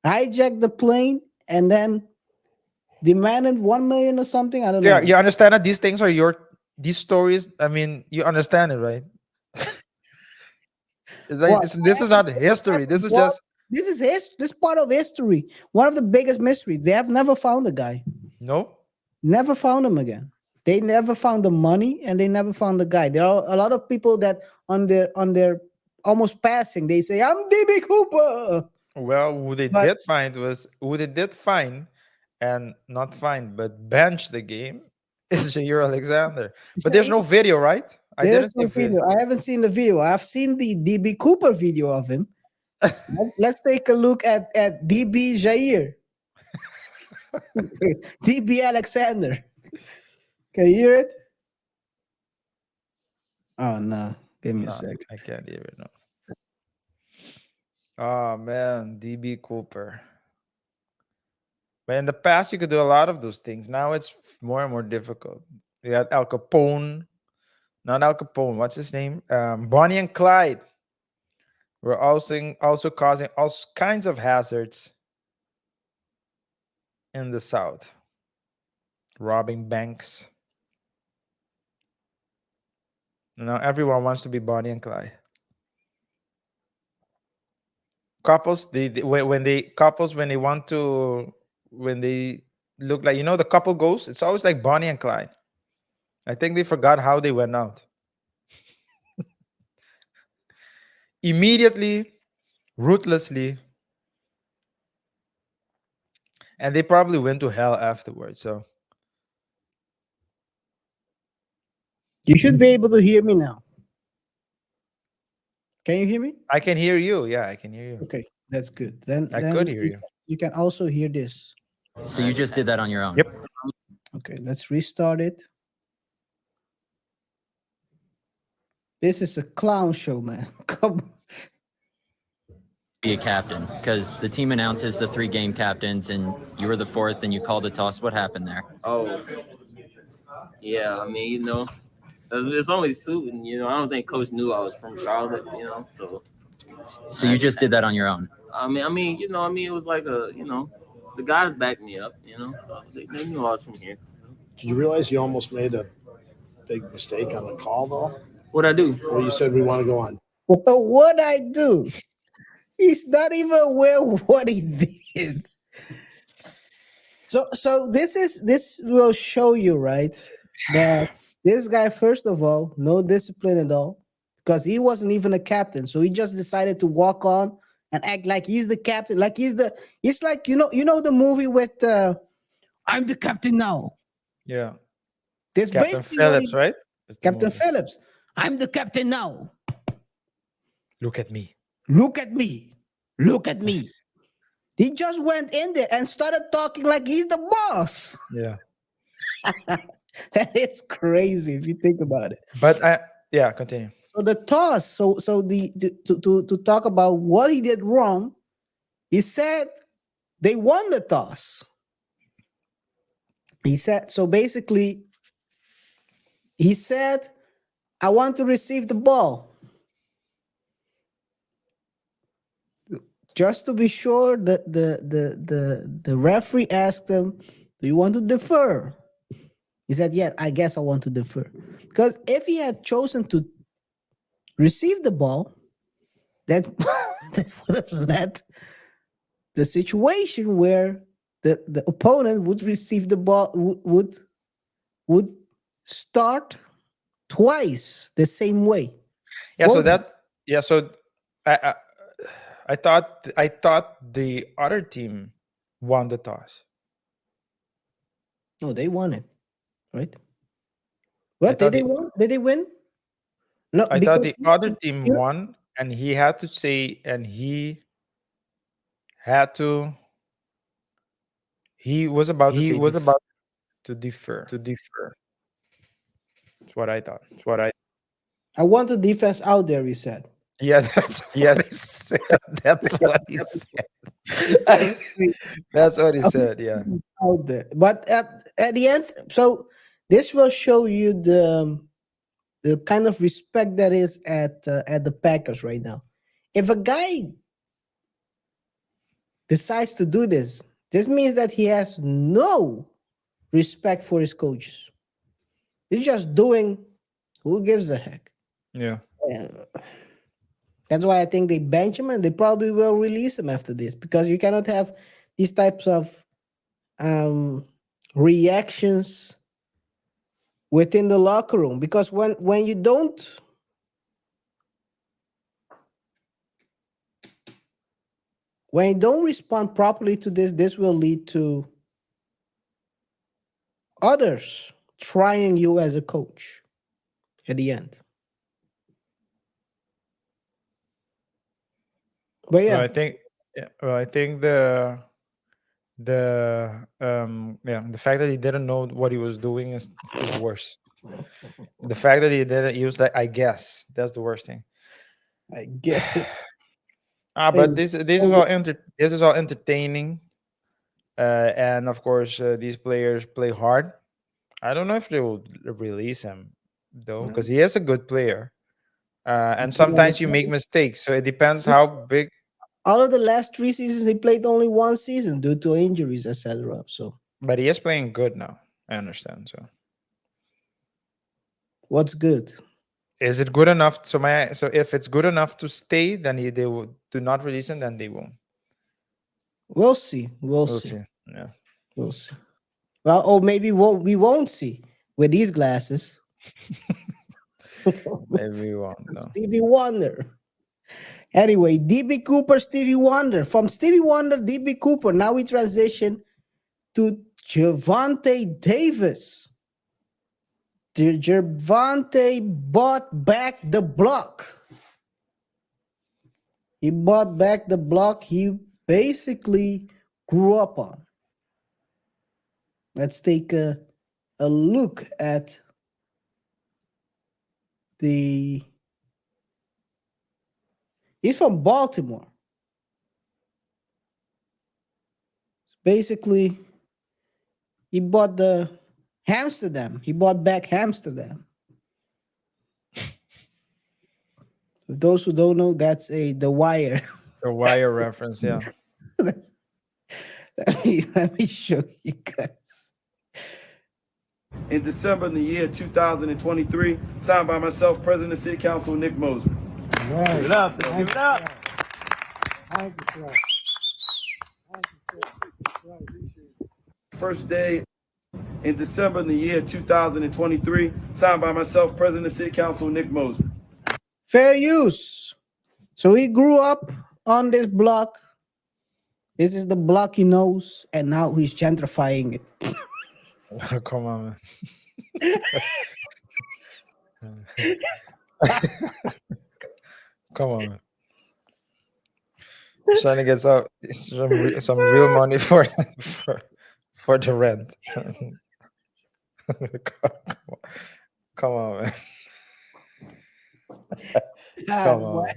hijacked the plane and then demanded 1 million or something. I don't Yeah, know. you understand that these things are these stories. I mean, you understand it, right? It's like What? this is not history. This is What? just This part of history. One of the biggest mysteries. They have never found the guy. no. Never found him again. They never found the money and they never found the guy. There are a lot of people that on their almost passing, they say, I'm DB Cooper. Well, who they But did find was who they did find and not find, but bench the game is Jair Alexander. But there's no video, right? I there's didn't see a no video. video. I haven't seen the video. I've seen the DB Cooper video of him. Let's take a look at DB Jair. DB Alexander. Can you hear it? Oh no. Give me a No, second. I can't hear it. No. Oh man, DB Cooper. But in the past, you could do a lot of those things. Now it's more and more difficult. You had Al Capone, not Al Capone. What's his name? Bonnie and Clyde were also causing all kinds of hazards in the South, robbing banks. Now everyone wants to be Bonnie and Clyde. Couples, when they want to when they look like the couple goes, it's always like Bonnie and Clyde. I think they forgot how they went out. Immediately, ruthlessly, and they probably went to hell afterwards. So You should be able to hear me now. Can you hear me? I can hear you. Yeah, I can hear you. Okay, that's good. Then I then could hear you you. can, you can also hear this. So you just did that on your own? Yep. Okay, let's restart it. This is a clown show, man. Come on. be a captain? Because the team announces the 3 game captains, and you were the 4th, and you called the toss. What happened there? Oh, yeah. I mean, it's only suiting. I don't think Coach knew I was from Charlotte. So. So you just did that on your own. It was like the guys backed me up. So they knew I was from here. Did you realize you almost made a big mistake on the call, though? What'd I do? Where you said we want to go on. Well, what I do? He's not even aware of what he did. So this will show you, right, that this guy, first of all, no discipline at all, because he wasn't even a captain. So he just decided to walk on and act like he's the captain, like it's like the movie with I'm the captain now. Yeah. This Captain basically what Phillips, he- right? That's the Captain movie. Phillips. I'm the captain now. Look at me. Look at me. Look at me. He just went in there and started talking like he's the boss. Yeah. That is crazy if you think about it. But continue. So the toss. So to talk about what he did wrong, he said they won the toss. He said so. Basically, he said, "I want to receive the ball." Just to be sure, the referee asked him, "Do you want to defer?" He said, "Yeah, I guess I want to defer." Because if he had chosen to receive the ball, that that would have led the situation where the opponent would receive the ball would start twice the same way. Yeah, so Both- that so I I thought the other team won the toss. No, they won it, right? What thought did they the- win? Did they win? No, I thought because the other team here- won, and he had to say, and he had to. He was about to say to defer. That's what I thought. I want the defense out there. He said. Yeah, that's what he said. That's what he said. That's what he said. Yeah. Out there, but at the end, so this will show you the kind of respect that is at the Packers right now. If a guy decides to do this, this means that he has no respect for his coaches. He's just doing who gives a heck. Yeah. That's why I think they bench him, and they probably will release him after this, because you cannot have these types of reactions within the locker room. Because when you don't respond properly to this will lead to others trying you as a coach at the end. But yeah, Well, I think the fact that he didn't know what he was doing is worse. The fact that he was like, I guess that's the worst thing. I get it. But this is all this is all entertaining, and of course these players play hard. I don't know if they will release him though, because he is a good player, and sometimes you make mistakes. So it depends how big. All of the last 3 seasons, he played only 1 season due to injuries, etc. So But he is playing good now. I understand. So what's good? is it good enough? So if it's good enough to stay, then they will do not release him. Then they won't. We'll see. We'll We'll see. see. Yeah. We'll see. Well, or maybe we won't see with these glasses. Maybe we won't. No. Stevie Wonder. Anyway, DB Cooper, Stevie Wonder. From Stevie Wonder, DB Cooper. Now we transition to Gervonta Davis. Gervonta bought back the block. He bought back the block he basically grew up on. Let's take a look at he's from Baltimore. basically he bought the Amsterdam. He bought back Amsterdam. For those who don't know, that's the Wire. The Wire reference, yeah. Let me show you guys. In December in the year 2023, signed by myself, President of City Council Nick Moser. Right. Give it up. Give it up. First day in December in the year 2023, signed by myself, President of City Council Nick Moser. Fair use. So he grew up on this block. This is the block he knows, and now he's gentrifying it. Come on, man. Come on, man. Trying to get some real money for the rent. Come on, man. Come on.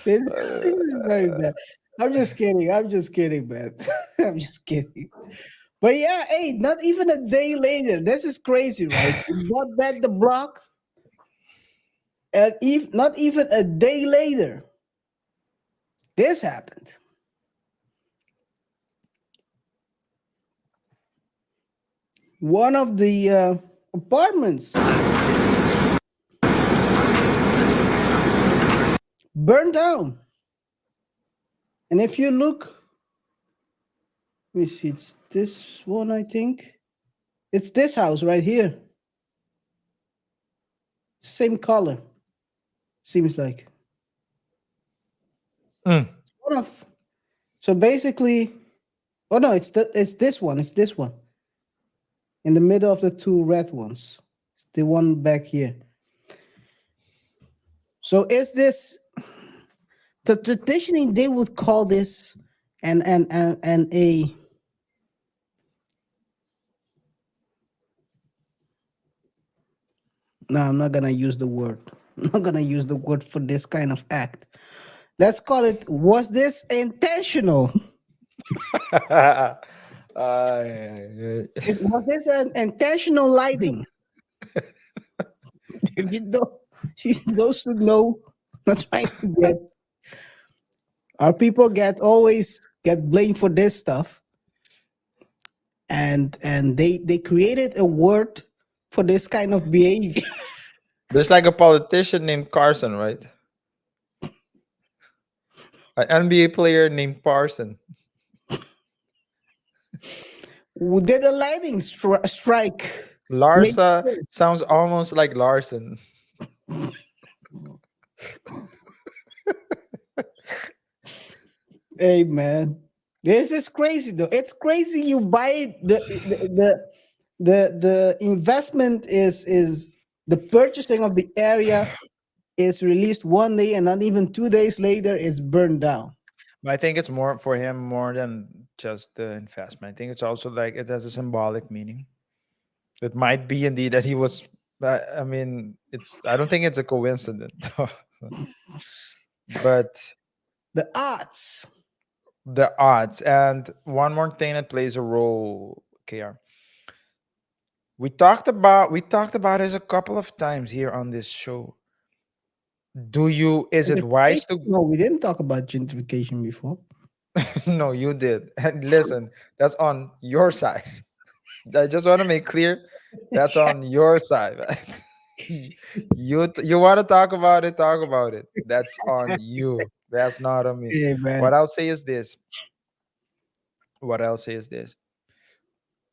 This is very bad. I'm just kidding, man. I'm just kidding. But yeah, hey, not even a day later. This is crazy, right? He bought back the block, and not even a day later, this happened. One of the apartments burned down. And if you look, let me see, it's this one, I think. It's this house right here. Same color, seems like. Mm. So basically, oh no, it's this one. It's this one. In the middle of the two red ones. It's the one back here. So is this the traditionally they would call this and a no, I'm not gonna use the word. I'm not gonna use the word for this kind of act. Let's call it, was this intentional? Was this an intentional lighting? Those who know, I'm trying to get. Our people always get blamed for this stuff, and they created a word for this kind of behavior. There's like a politician named Carson, right? An NBA player named Parson. Did a lighting strike? Larsa sounds almost like Larson. Hey man, this is crazy though. It's crazy. You buy the investment is the purchasing of the area is released one day, and not even 2 days later it's burned down. I think it's more for him more than just the investment. I think it's also like it has a symbolic meaning. It might be indeed that he was. I mean, I don't think it's a coincidence, but The odds. And one more thing that plays a role, KR. We talked about this a couple of times here on this show. Is it wise to No, we didn't talk about gentrification before. No, you did. And listen, that's on your side. I just want to make clear that's on your side. You want to talk about it, that's on you. That's not on me. Yeah, man. What I'll say is this.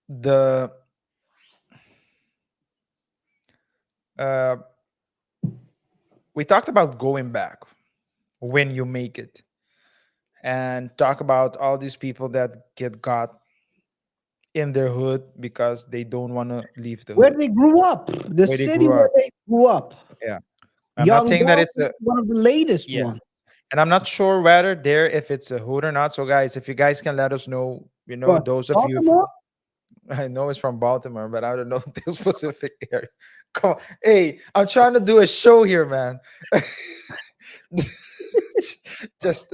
The we talked about going back when you make it, and talk about all these people that get got in their hood because they don't want to leave the Where hood. they grew up, the Where they city grew where up. they grew up. Yeah. I'm not saying that it's one of the latest Yeah. one. And I'm not sure whether if it's a hood or not. So guys, if you guys can let us know, What, those of you, Baltimore? I know it's from Baltimore, but I don't know this specific area. Come on. Hey, I'm trying to do a show here, man. Just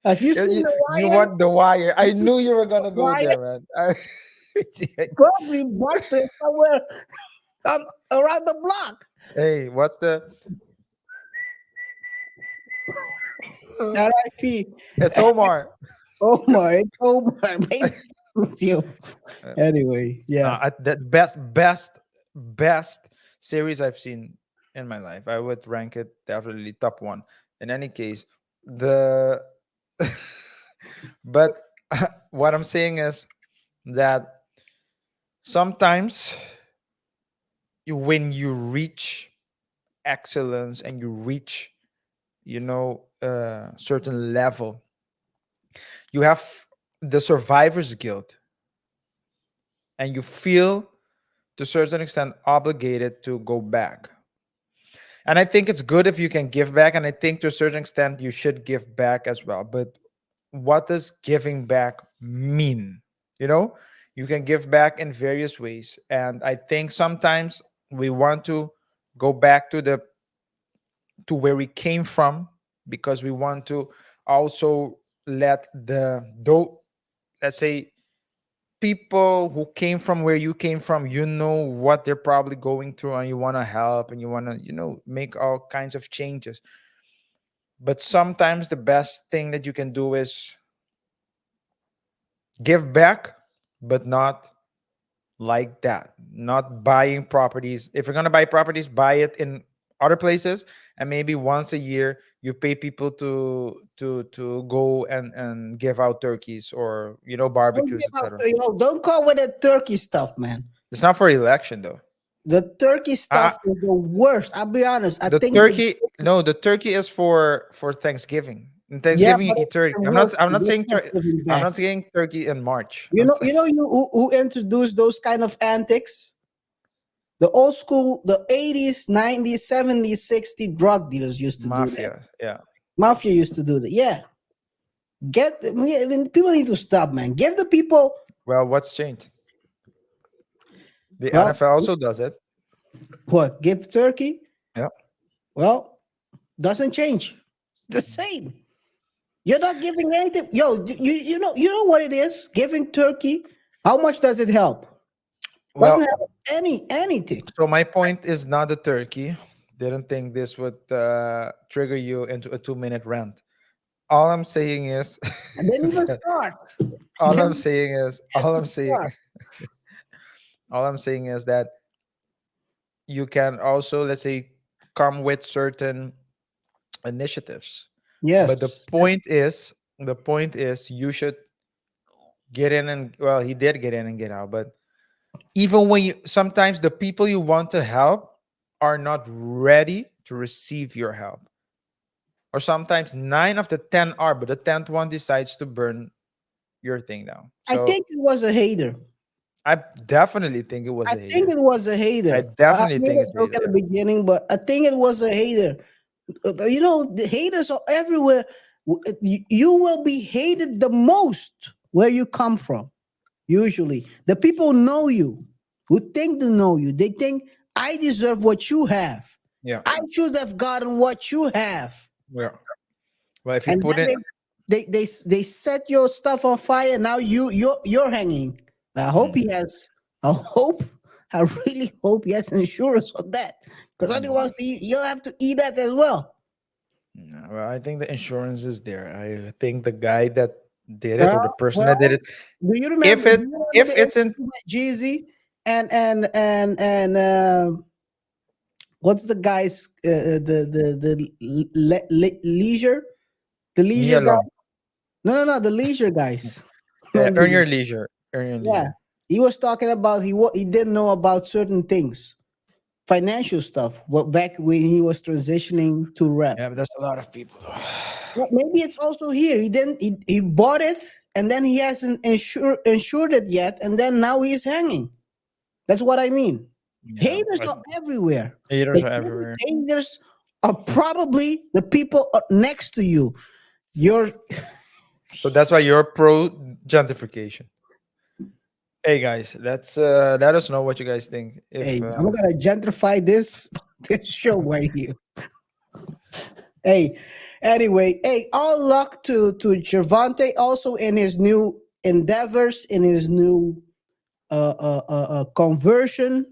Have you You, seen you, The you Wire? want The Wire. I knew you were gonna go Wire? there, man. Probably Buster somewhere around the block. Hey, what's the? R.I.P. It's Omar. Omar, it's Omar. Maybe with you. Uh, Anyway, yeah. the best series I've seen in my life. I would rank it definitely top one. In any case, the but what I'm saying is that sometimes when you reach excellence and you reach, certain level, you have the survivor's guilt, and you feel to a certain extent obligated to go back. And I think it's good if you can give back, and I think to a certain extent you should give back as well. But what does giving back mean? You know, you can give back in various ways, and I think sometimes we want to go back to where we came from, because we want to also let let's say people who came from where you came from, what they're probably going through, and you want to help, and you want to make all kinds of changes. But sometimes the best thing that you can do is give back, but not like that. Not buying properties. If you're going to buy properties, buy it in other places, and maybe once a year you pay people to go and give out turkeys, or Don't barbecues, give out, etc. don't call with the turkey stuff, man. It's not for election though. The turkey stuff is the worst. I'll be honest. I The think turkey, no, the turkey is for Thanksgiving. In yeah, Thanksgiving, you but eat turkey. it's I'm not worse. saying That's giving I'm back. not saying turkey in March. You I'm know, saying, who introduced those kind of antics? The old school, the 80s, 90s, 70s, 60s drug dealers used to do that. mafia. Yeah. Mafia used to do that. Yeah. I mean, people need to stop, man. Give the people, Well, what's changed? The well, NFL also does it. what? Give turkey? Yeah. Well, doesn't change. The same. You're not giving anything. Yo, you know what it is? Giving turkey. How much does it help? Doesn't Well, help anything. so my point is not the turkey. Didn't think this would trigger you into a 2-minute rant. All I'm saying is, And then even start. all Then I'm saying is, to start. all I'm saying is that you can also, let's say, come with certain initiatives. But the Yes. point is you should get in, and well, he did get in and get out. But even when sometimes the people you want to help are not ready to receive your help. Or sometimes 9 of the 10 are, but the 10th one decides to burn your thing down. I So think it was a hater. I definitely think it was I a think hater. it was a I hater. I definitely made think a it's a joke at the hater. beginning, but I think it was a hater. But the haters are everywhere. You will be hated the most where you come from. Usually, the people know you, who think they know you. They think I deserve what you have. Yeah. I should have gotten what you have. Yeah. Well, if you And put then it, they set your stuff on fire. Now you're hanging. I hope he has. I hope. I really hope he has insurance on that, because otherwise you'll have to eat that as well. no, well, I think the insurance is there. I think the guy that did it, or the Well, person that did well, it, do you if remember? it Do you remember if the it's in interview with Jeezy and what's the guy's leisure, the me leisure guy? alone, No, the leisure guys. No earn leisure. your leisure, earn your Yeah, leisure. he was talking about he didn't know about certain things, financial stuff. What back when he was transitioning to rap. Yeah, but that's a lot of people. Well, maybe it's also here. He bought it and then he hasn't insured it yet, and then now he's hanging. That's what I mean. Yeah, Haters but are everywhere. haters The are biggest everywhere. haters are probably the people next to you. You're So that's why you're pro gentrification. Hey guys, let's let us know what you guys think. hey, If I'm gonna gentrify this this show right here. Hey, Anyway, hey, all luck to Gervonta also in his new endeavors, in his new conversion.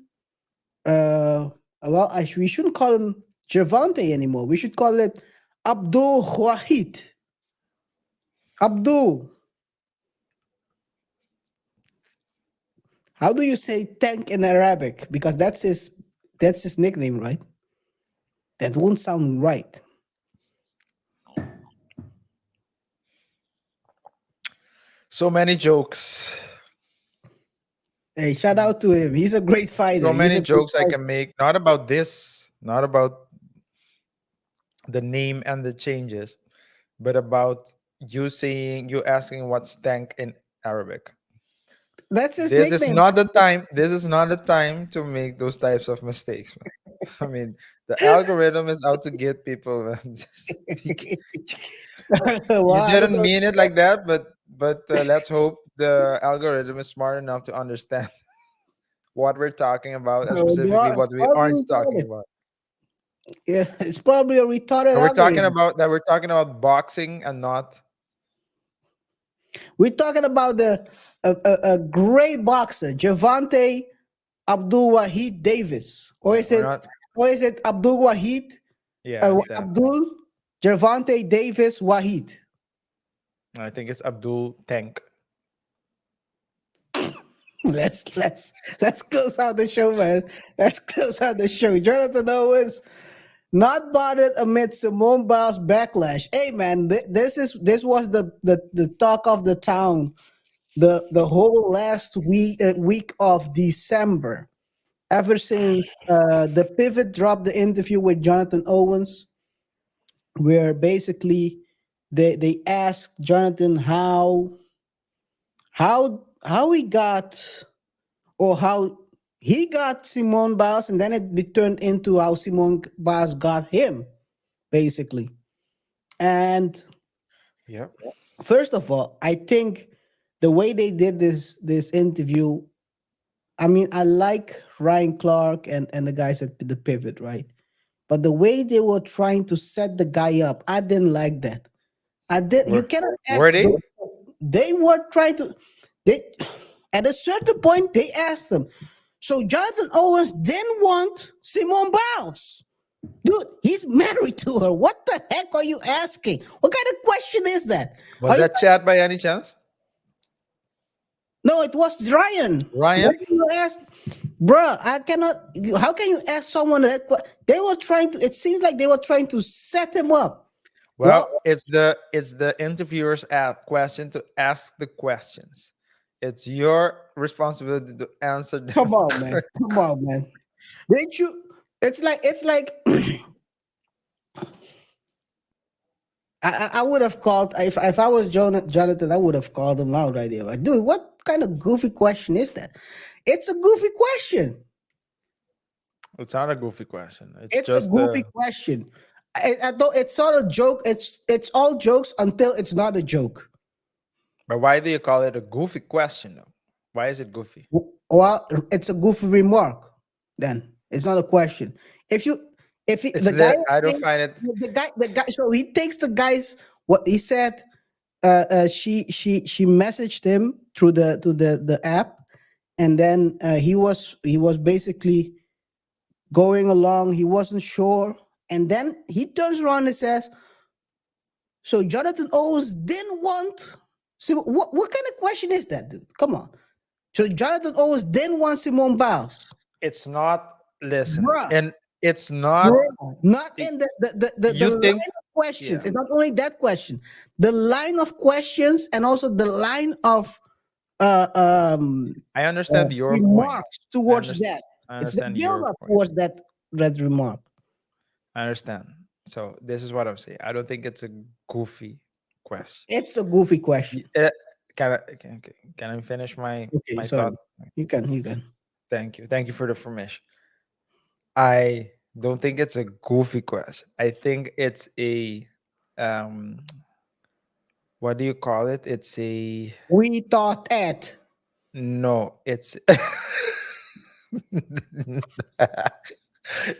Well, we shouldn't call him Gervonta anymore. We should call it Abdul Wahid. Abdul. How do you say tank in Arabic? Because that's his nickname, right? That won't sound right. So many jokes. Hey, shout out to him. He's a great fighter. So He's many a great jokes I fighter. can make. Not about this, not about the name and the changes, but about you asking what's tank in Arabic. That's his This is nickname. not the time. This is not the time to make those types of mistakes, man. I mean, the algorithm is out to get people, man. You Well, I don't didn't know. mean it like that, but let's hope the algorithm is smart enough to understand what we're talking about and specifically It's what we probably aren't talking retarded. about. Yeah, it's probably a retarded And algorithm. we're talking about boxing and not. We're talking about a great boxer, Gervonta Abdul Wahid Davis, or is We're it not. Abdul Wahid Yeah, it's that. Abdul Gervonta Davis Wahid? I think it's Abdul Tank. Let's close out the show, man. Let's close out the show. Jonathan Owens not bothered amid Simone Biles backlash. Hey, man, this was the talk of the town the whole last week of December. Ever since the Pivot dropped the interview with Jonathan Owens, where basically they asked Jonathan how he got, or how he got Simone Biles, and then it turned into how Simone Biles got him, basically. And Yep. first of all, I think the way they did this interview, I mean, I like Ryan Clark and the guys at the Pivot, right? But the way they were trying to set the guy up, I didn't like that. I did. You Were, cannot were ask they? those. They were trying to. They at a certain point they asked them. So Jonathan Owens didn't want Simone Biles. Dude, he's married to her. What the heck are you asking? What kind of question is that? Was Are you, that chat by any chance? no, it was Ryan. Ryan? What you ask, bruh? I cannot. How can you ask someone that? They were trying to. It seems like they were trying to set him up. Well, it's the interviewer's question to ask the questions. It's your responsibility to answer them. Come on, man. Come on, man. Didn't you? It's like I would have called if I was Jonathan, I would have called him out right there. Like, dude, what kind of goofy question is that? It's a goofy question. It's not a goofy question. It's It's a just goofy question. I thought it's not a joke. It's all jokes until it's not a joke. But why do you call it a goofy question though? Why is it goofy? Well, it's a goofy remark. Then it's not a question. If It's the guy, I don't find it. the guy, so he takes the guy's what he said. She messaged him through the app, and then he was basically going along. He wasn't sure, and then he turns around and says, "So Jonathan Owens didn't want." See, what kind of question is that, dude? Come on. So Jonathan Owens didn't want Simone Biles. It's not. Listen, Bruh. and it's not. Not in the You line think? of questions. Yeah. It's not only that question, the line of questions, and also the line of I understand your point. remarks towards understand- that. I It's the understand build your up point. towards that remark. I understand. So this is what I'm saying. I don't think it's a goofy question. It's a goofy question. Can I finish my Okay, sorry. thought? You can. Thank you for the information. I don't think it's a goofy question. I think it's a what do you call it? It's a We thought at. no, it's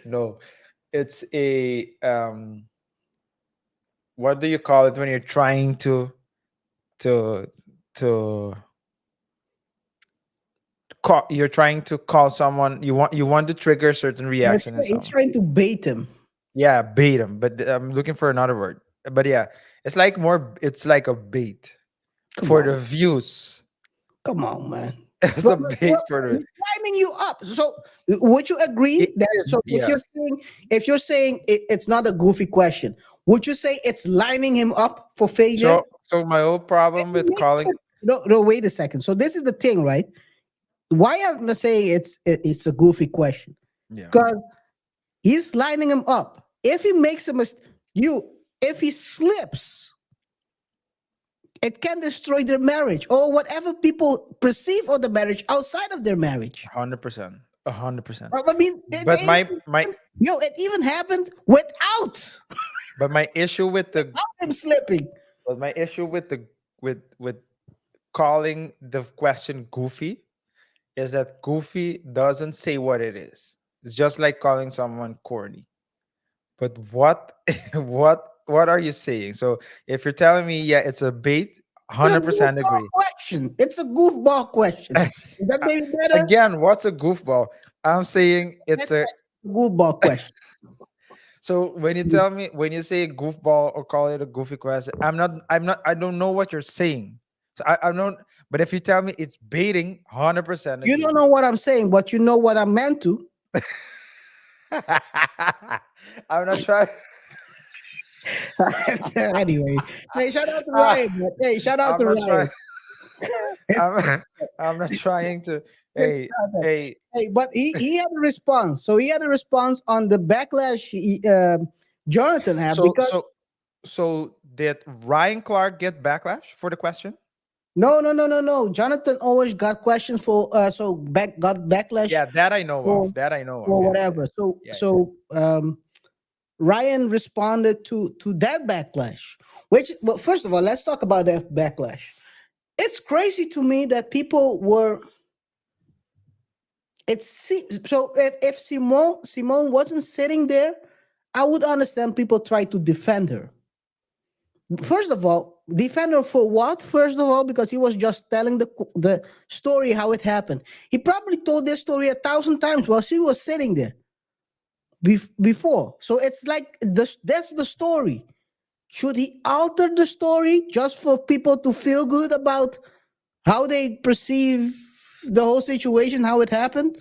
no, it's a what do you call it when you're trying to to call, you're trying to call someone, you want to trigger a certain reaction in He's someone. trying to bait him. Yeah, bait them, but I'm looking for another word. But yeah, it's like more, it's like a bait Come for on, the views. come on, man. It's But, a bait for the he's lining you up. So would you agree it that? is, So yes. if you're saying it's not a goofy question, would you say it's lining him up for failure? So my old If problem he with makes calling, no, no, wait a second. So this is the thing, right? Why I'm gonna say it's a goofy question yeah, because he's lining him up. If he makes a mistake, if he slips, it can destroy their marriage or whatever people perceive of the marriage outside of their marriage. 100%, 100%. I mean, But it even happened without but my issue with the him slipping. but my issue with the with calling the question goofy is that goofy doesn't say what it is. It's just like calling someone corny. But what what are you saying? So if you're telling me, yeah, it's a bait, It's a 100% goofball agree. question. It's a goofball question. Is that maybe better? Again, what's a goofball? I'm saying it's That's a, a goofball question. so when you tell me, when you say goofball or call it a goofy question, I don't know what you're saying. So I don't, but if you tell me it's baiting, 100% You don't agree. know what I'm saying, but you know what I meant to. I'm not trying. Anyway, hey, shout out to Ah, Ryan. Man. Hey, shout out I'm to not Ryan. trying. It's, I'm not trying to. it's Hey, not that. hey. Hey, but he had a response. So he had a response on the backlash Jonathan had So because so did Ryan Clark get backlash for the question? no. Jonathan always got questions for got backlash Yeah, that I know of. for That I know of. for Yeah, whatever. yeah. Ryan responded to that backlash. Which, well, first of all, let's talk about that backlash. It's crazy to me that people were. So if Simone wasn't sitting there, I would understand people try to defend her. First of all, defend her for what? First of all, because he was just telling the story how it happened. He probably told this story 1,000 times while she was sitting there before. So it's like that's the story. Should he alter the story just for people to feel good about how they perceive the whole situation, how it happened?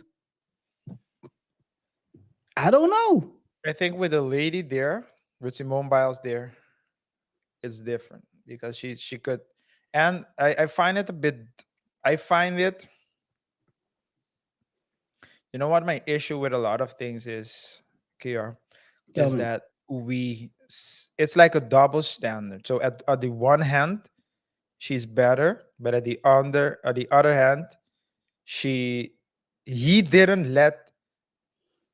I don't know. I think with the lady there, with Simone Biles there, it's different because she could, and I find it a bit. I find it. You know what my issue with a lot of things is, KR, Tell is me. that it's like a double standard. So at the one hand, she's better, but at the other hand, she he didn't let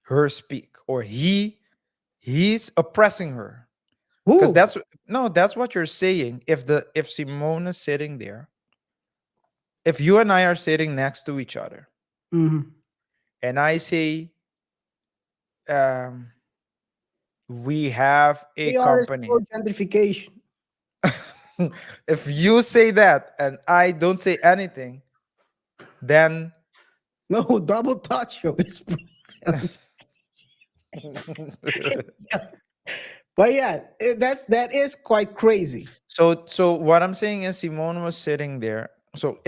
her speak, or he's oppressing her, because Who? that's what you're saying. If Simone is sitting there, if you and I are sitting next to each other, Mhm. and I say, um we have a KR is company. for gentrification. If you say that and I don't say anything, then No, double touch yo. But yeah, that is quite crazy. so what I'm saying is Simone was sitting there. So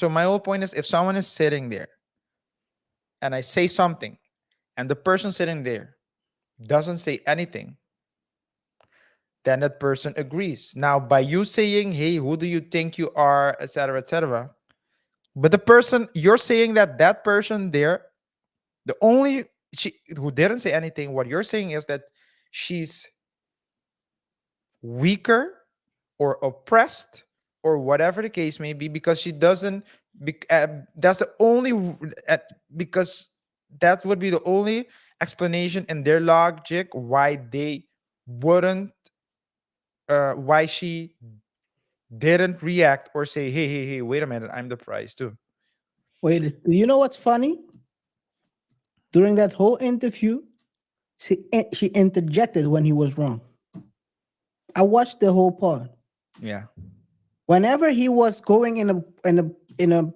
my whole point is, if someone is sitting there and I say something and the person sitting there doesn't say anything, then that person agrees. Now, by you saying, hey, who do you think you are, etc., etc., but the person, you're saying that that person there, the only she who didn't say anything, what you're saying is that she's weaker or oppressed or whatever the case may be, because she doesn't that's the only because that would be the only explanation in their logic why they wouldn't why she didn't react or say, hey, wait a minute, I'm the prize too. Wait, you know what's funny? During that whole interview, she interjected when he was wrong. I watched the whole part. Yeah. Whenever he was going in a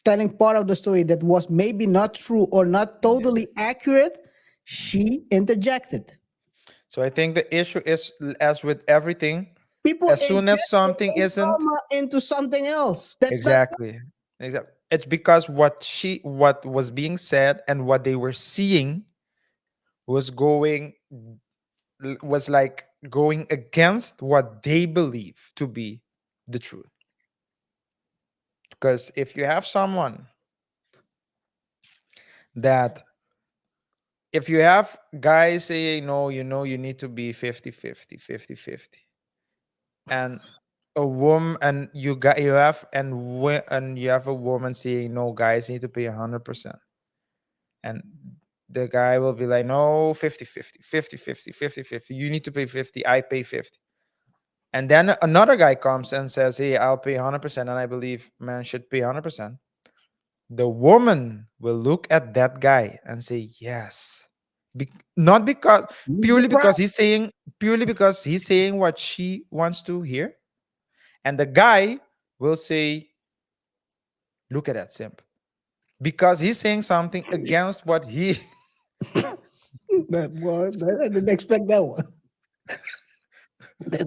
telling part of the story that was maybe not true or not totally accurate, she interjected. So I think the issue is, as with everything, People as soon as inject their something own isn't trauma into something else. That's not exactly, it's because what was being said and what they were seeing was was like going against what they believe to be the truth. Because if you have someone that, if you have guys saying, no, you need to be 50-50, and a woman, and you have and you have a woman saying, no, guys need to pay 100%, and the guy will be like, no, 50-50, 50-50, 50-50, you need to pay 50, I pay 50. And then another guy comes and says, hey, I'll pay 100%, and I believe man should pay 100%. The woman will look at that guy and say, yes. Not because, purely because he's saying what she wants to hear. And the guy will say, look at that simp. Because he's saying something against what he. that was. I didn't expect that one.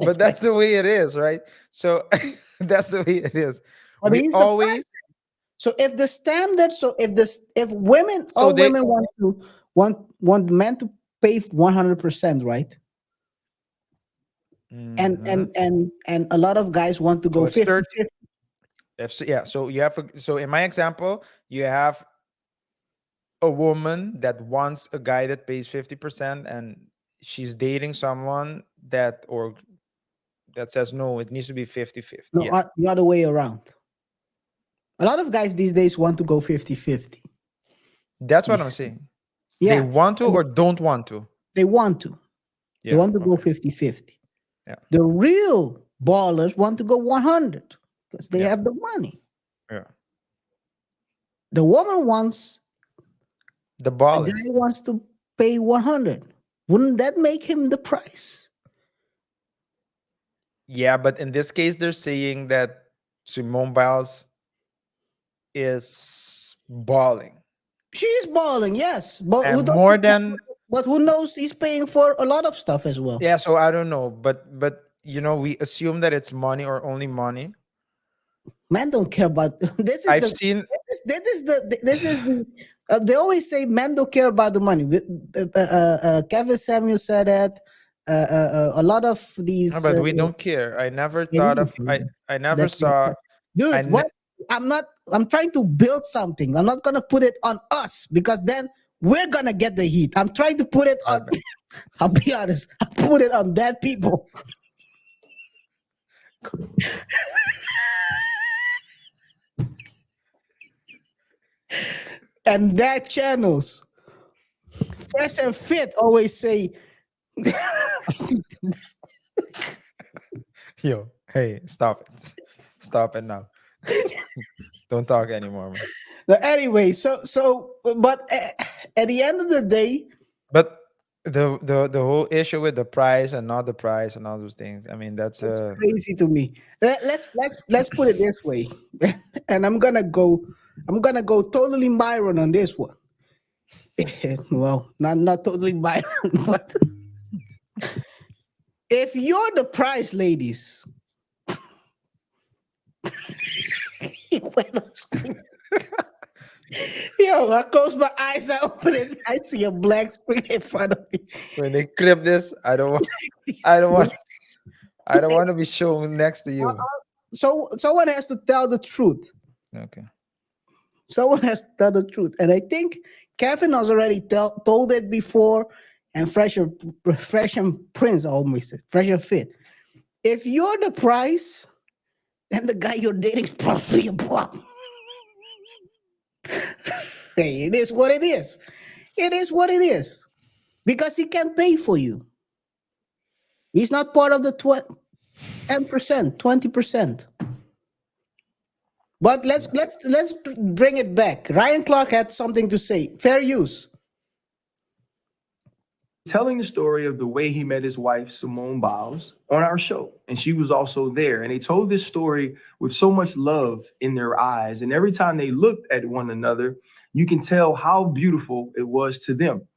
But that's the way it is, right? So that's the way it is. But We he's the always. So if the standard, if women, So all they- women want men to pay 100%, right? Mhm. And a lot of guys want to go So it's 50. 30. So you have so in my example, you have a woman that wants a guy that pays 50%, and she's dating someone that says no, it needs to be 50-50. No, Yeah. the other way around. A lot of guys these days want to go 50-50. That's what I'm Yes. saying. Yeah, They want to or don't want to. they want to. Yeah. They want to go okay. 50-50. Yeah. The real ballers want to go 100 because they Yeah. have the money. Yeah. The woman wants, The the baller. guy wants to pay 100. Wouldn't that make him the price? Yeah, but in this case, they're saying that Simone Biles is balling. She is balling, yes, but And more than who knows? He's paying for a lot of stuff as well. yeah, so I don't know, but we assume that it's money or only money. Men don't care about this. I've seen This is the. They always say men don't care about the money. Kevin Samuel said that. A lot of these. but we don't care. I never Yeah, we thought don't of care. I never That's saw it. Dude, I ne- what? I'm trying to build something. I'm not gonna put it on us because then we're gonna get the heat. I'm trying to put it on. I'll be honest. I put it on dead people. And that channels. Fresh and Fit always say, yo, hey, stop it. Stop it now. Don't talk anymore, man. but anyway, but at the end of the day, But the whole issue with the price and not the price and all those things. I mean, that's it's crazy to me. Let's put it this way, and I'm gonna go totally Myron on this one. Well, not totally Byron, but if you're the price, ladies. Yo, I close my eyes, I open it, I see a black screen in front of me. when they clip this, I don't want to be shown next to you. So someone has to tell the truth. Okay. Someone has to tell the truth. And I think Kevin has already told it before, and Fresh and Prince almost said, Fresh and Fit. If you're the price, then the guy you're dating is probably a bum. Hey, it is what it is. It is what it is. Because he can pay for you. He's not part of the 10%, 20%. But let's bring it back. Ryan Clark had something to say. Fair use. telling the story of the way he met his wife, Simone Biles, on our show. And she was also there. And they told this story with so much love in their eyes. And every time they looked at one another, you can tell how beautiful it was to them.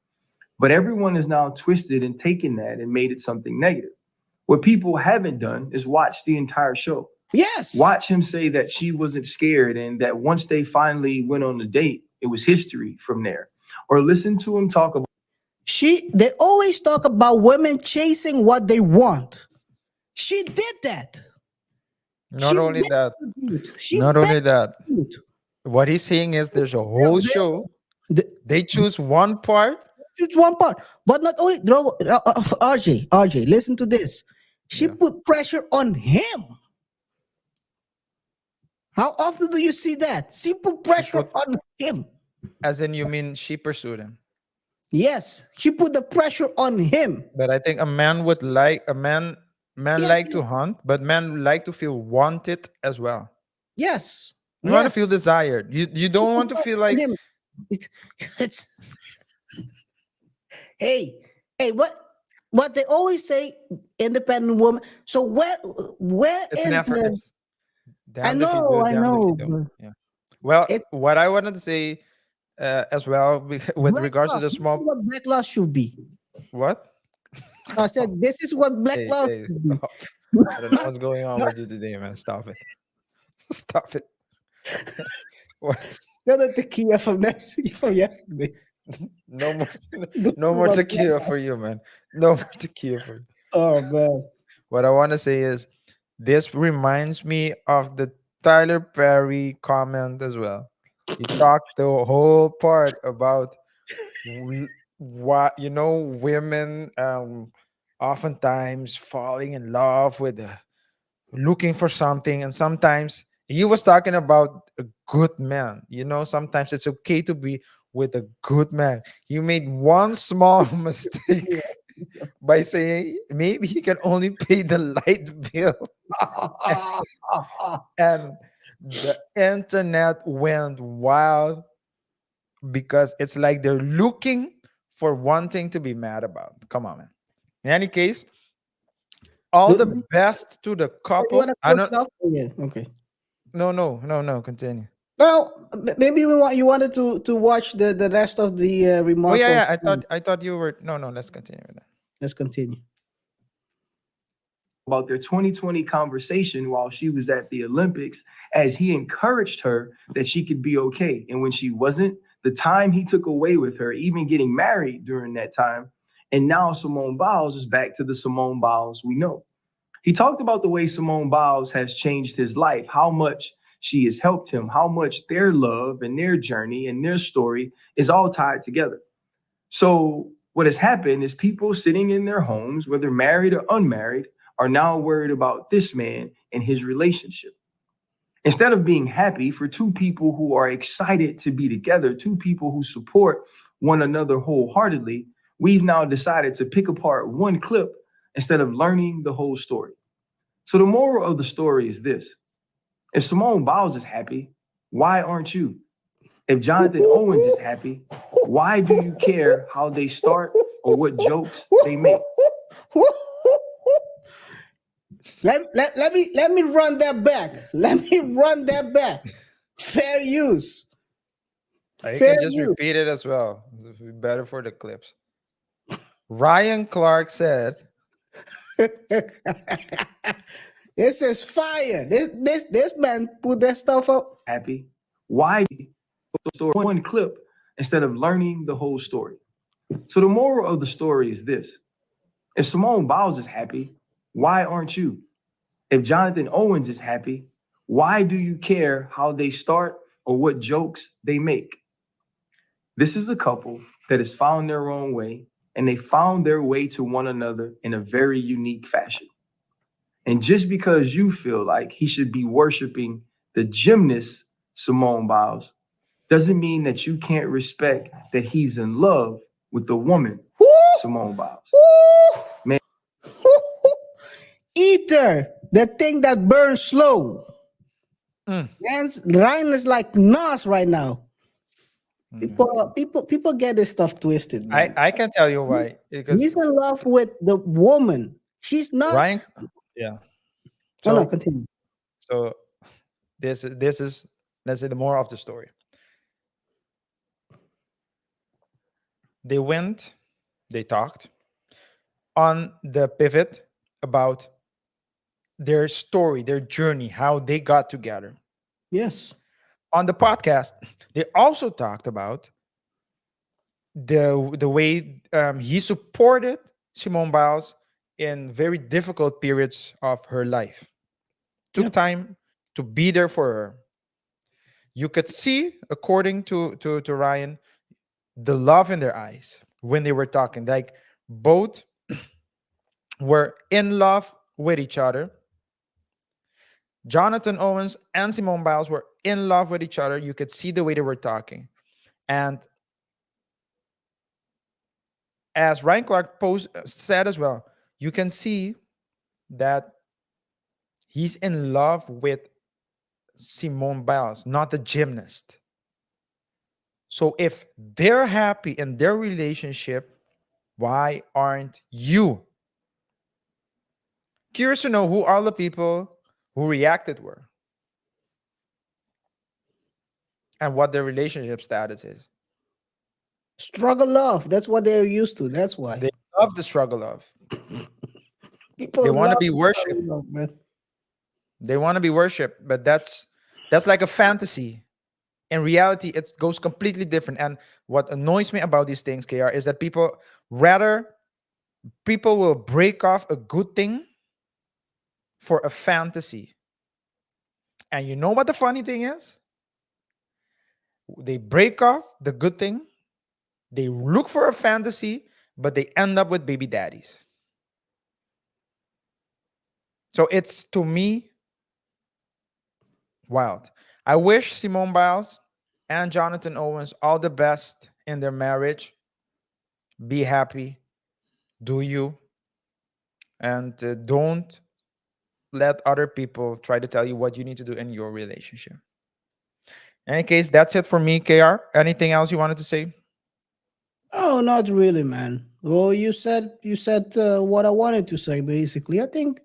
But everyone is now twisted and taken that and made it something negative. What people haven't done is watch the entire show. Yes. Watch him say that she wasn't scared and that once they finally went on the date, it was history from there. Or listen to him talk about They always talk about women chasing what they want. She did that. Not She only that, She not only that, begged. what he's saying is there's a whole show. They choose one part. It's one part, but not only RJ, listen to this. She put pressure on him. How often do you see that? She put pressure on him. As in, you mean she pursued him? Yes, she put the pressure on him. But I think a man would like like to hunt, but men like to feel wanted as well. Yes, You want to feel desired. You don't want to feel like it's hey, what they always say, independent woman. So where it's is an effort. the? It's I damned if you do, know, I damned if you know. don't. but Yeah. Well, It- what I wanted to say as well with regards to the This is small what black law should be. what? I said this is what black Hey, law hey, should be. stop. I don't know what's going on with you today, man. Stop it. Stop it. What? You're the tequila from yesterday. No more, no more tequila for you, man. No more tequila for you. Oh man. What I want to say is, this reminds me of the Tyler Perry comment as well. He talked the whole part about what women oftentimes falling in love with looking for something, and sometimes he was talking about a good man. Sometimes it's okay to be with a good man. You made one small mistake by saying maybe he can only pay the light bill. And the internet went wild because it's like they're looking for one thing to be mad about. Come on, man. In any case, all the best to the You couple. wanna I close don't. it off? Yeah. Okay. No. Continue. Well, maybe you wanted to watch the rest of the Oh remark. yeah. I thought you were. No. Let's continue with that. Let's continue. about their 2020 conversation while she was at the Olympics, as he encouraged her that she could be okay. And when she wasn't, the time he took away with her, even getting married during that time. And now Simone Biles is back to the Simone Biles we know. He talked about the way Simone Biles has changed his life, how much she has helped him, how much their love and their journey and their story is all tied together. So what has happened is people sitting in their homes, whether married or unmarried, are now worried about this man and his relationship. Instead of being happy for two people who are excited to be together, two people who support one another wholeheartedly, we've now decided to pick apart one clip instead of learning the whole story. So the moral of the story is this. If Simone Biles is happy, why aren't you? If Jonathan Owens is happy, why do you care how they start or what jokes they make? Let me run that back. Let me run that back. Fair use. You Fair can just use. repeat it as well. It'll be better for the clips. Ryan Clark said, This is fire. This man put that stuff up. Happy? Why story one clip instead of learning the whole story? So the moral of the story is this. If Simone Biles is happy, why aren't you? If Jonathan Owens is happy, why do you care how they start or what jokes they make? This is a couple that has found their own way, and they found their way to one another in a very unique fashion. And just because you feel like he should be worshiping the gymnast Simone Biles doesn't mean that you can't respect that he's in love with the woman Simone Biles. Man. Eater, the thing that burns slow. Man, Ryan is like Nas right now. People get this stuff twisted, man. I can tell you why. Because He's in love with the woman. She's not. Ryan, yeah. Oh no, So continue. so this is, let's say, the moral of the story. They went, they talked on the pivot about their story, their journey, how they got together. Yes. On the podcast, they also talked about the way he supported Simone Biles in very difficult periods of her life. Took Yeah. time to be there for her. You could see, according to Ryan, the love in their eyes when they were talking. Like both were in love with each other. Jonathan Owens and Simone Biles were in love with each other. You could see the way they were talking. And as Ryan Clark said as well, you can see that he's in love with Simone Biles, not the gymnast. So if they're happy in their relationship, why aren't you? Curious to know who all the people who reacted were and what their relationship status is. Struggle love. That's what they're used to. That's why. They love the struggle of. People They want to love be struggle worshipped. love, man. They want to be worshipped, but that's like a fantasy. In reality, it goes completely different. And what annoys me about these things, KR, is that people will break off a good thing for a fantasy. And you know what the funny thing is? They break off the good thing, they look for a fantasy, but they end up with baby daddies. So it's, to me, wild. I wish Simone Biles and Jonathan Owens all the best in their marriage. Be happy. Do you. And don't let other people try to tell you what you need to do in your relationship. In any case, that's it for me, KR. Anything else you wanted to say? Oh, not really, man. Well, you said what I wanted to say. Basically, I think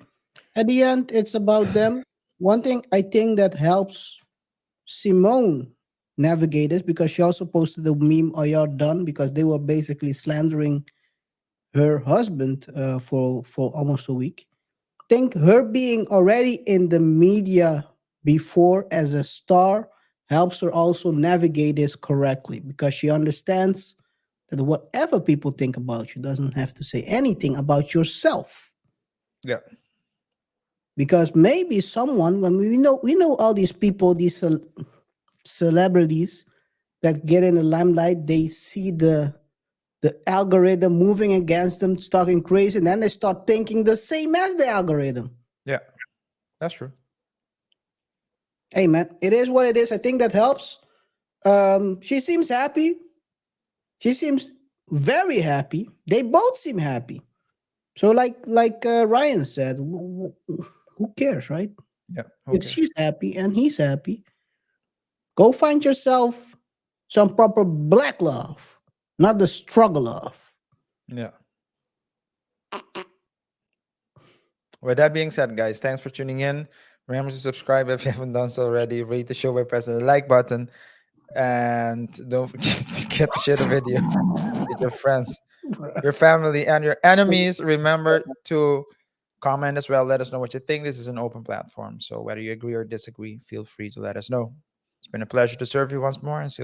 at the end it's about them. One thing I think that helps Simone navigate this, because she also posted the meme, "Are y'all done?" Because they were basically slandering her husband for almost a week. Think her being already in the media before as a star helps her also navigate this correctly, because she understands that whatever people think about you doesn't have to say anything about yourself. Yeah. Because maybe someone, when we know all these people, these celebrities that get in the limelight, they see the algorithm moving against them, talking crazy, and then they start thinking the same as the algorithm. Yeah. That's true. Hey man, it is what it is. I think that helps. She seems happy. She seems very happy. They both seem happy. So like Ryan said, who cares, right? Yeah. If Okay. she's happy and he's happy, go find yourself some proper black love, not the struggle love. Yeah. With that being said, guys, thanks for tuning in. Remember to subscribe if you haven't done so already. Rate the show by pressing the like button. And don't forget to share the video with your friends, your family, and your enemies. Remember to comment as well. Let us know what you think. This is an open platform. So whether you agree or disagree, feel free to let us know. It's been a pleasure to serve you once more, and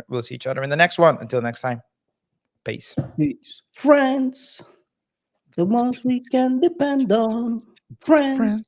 we'll see each other in the next one. Until next time. Peace. Peace. Friends, the ones we can depend on. Friends.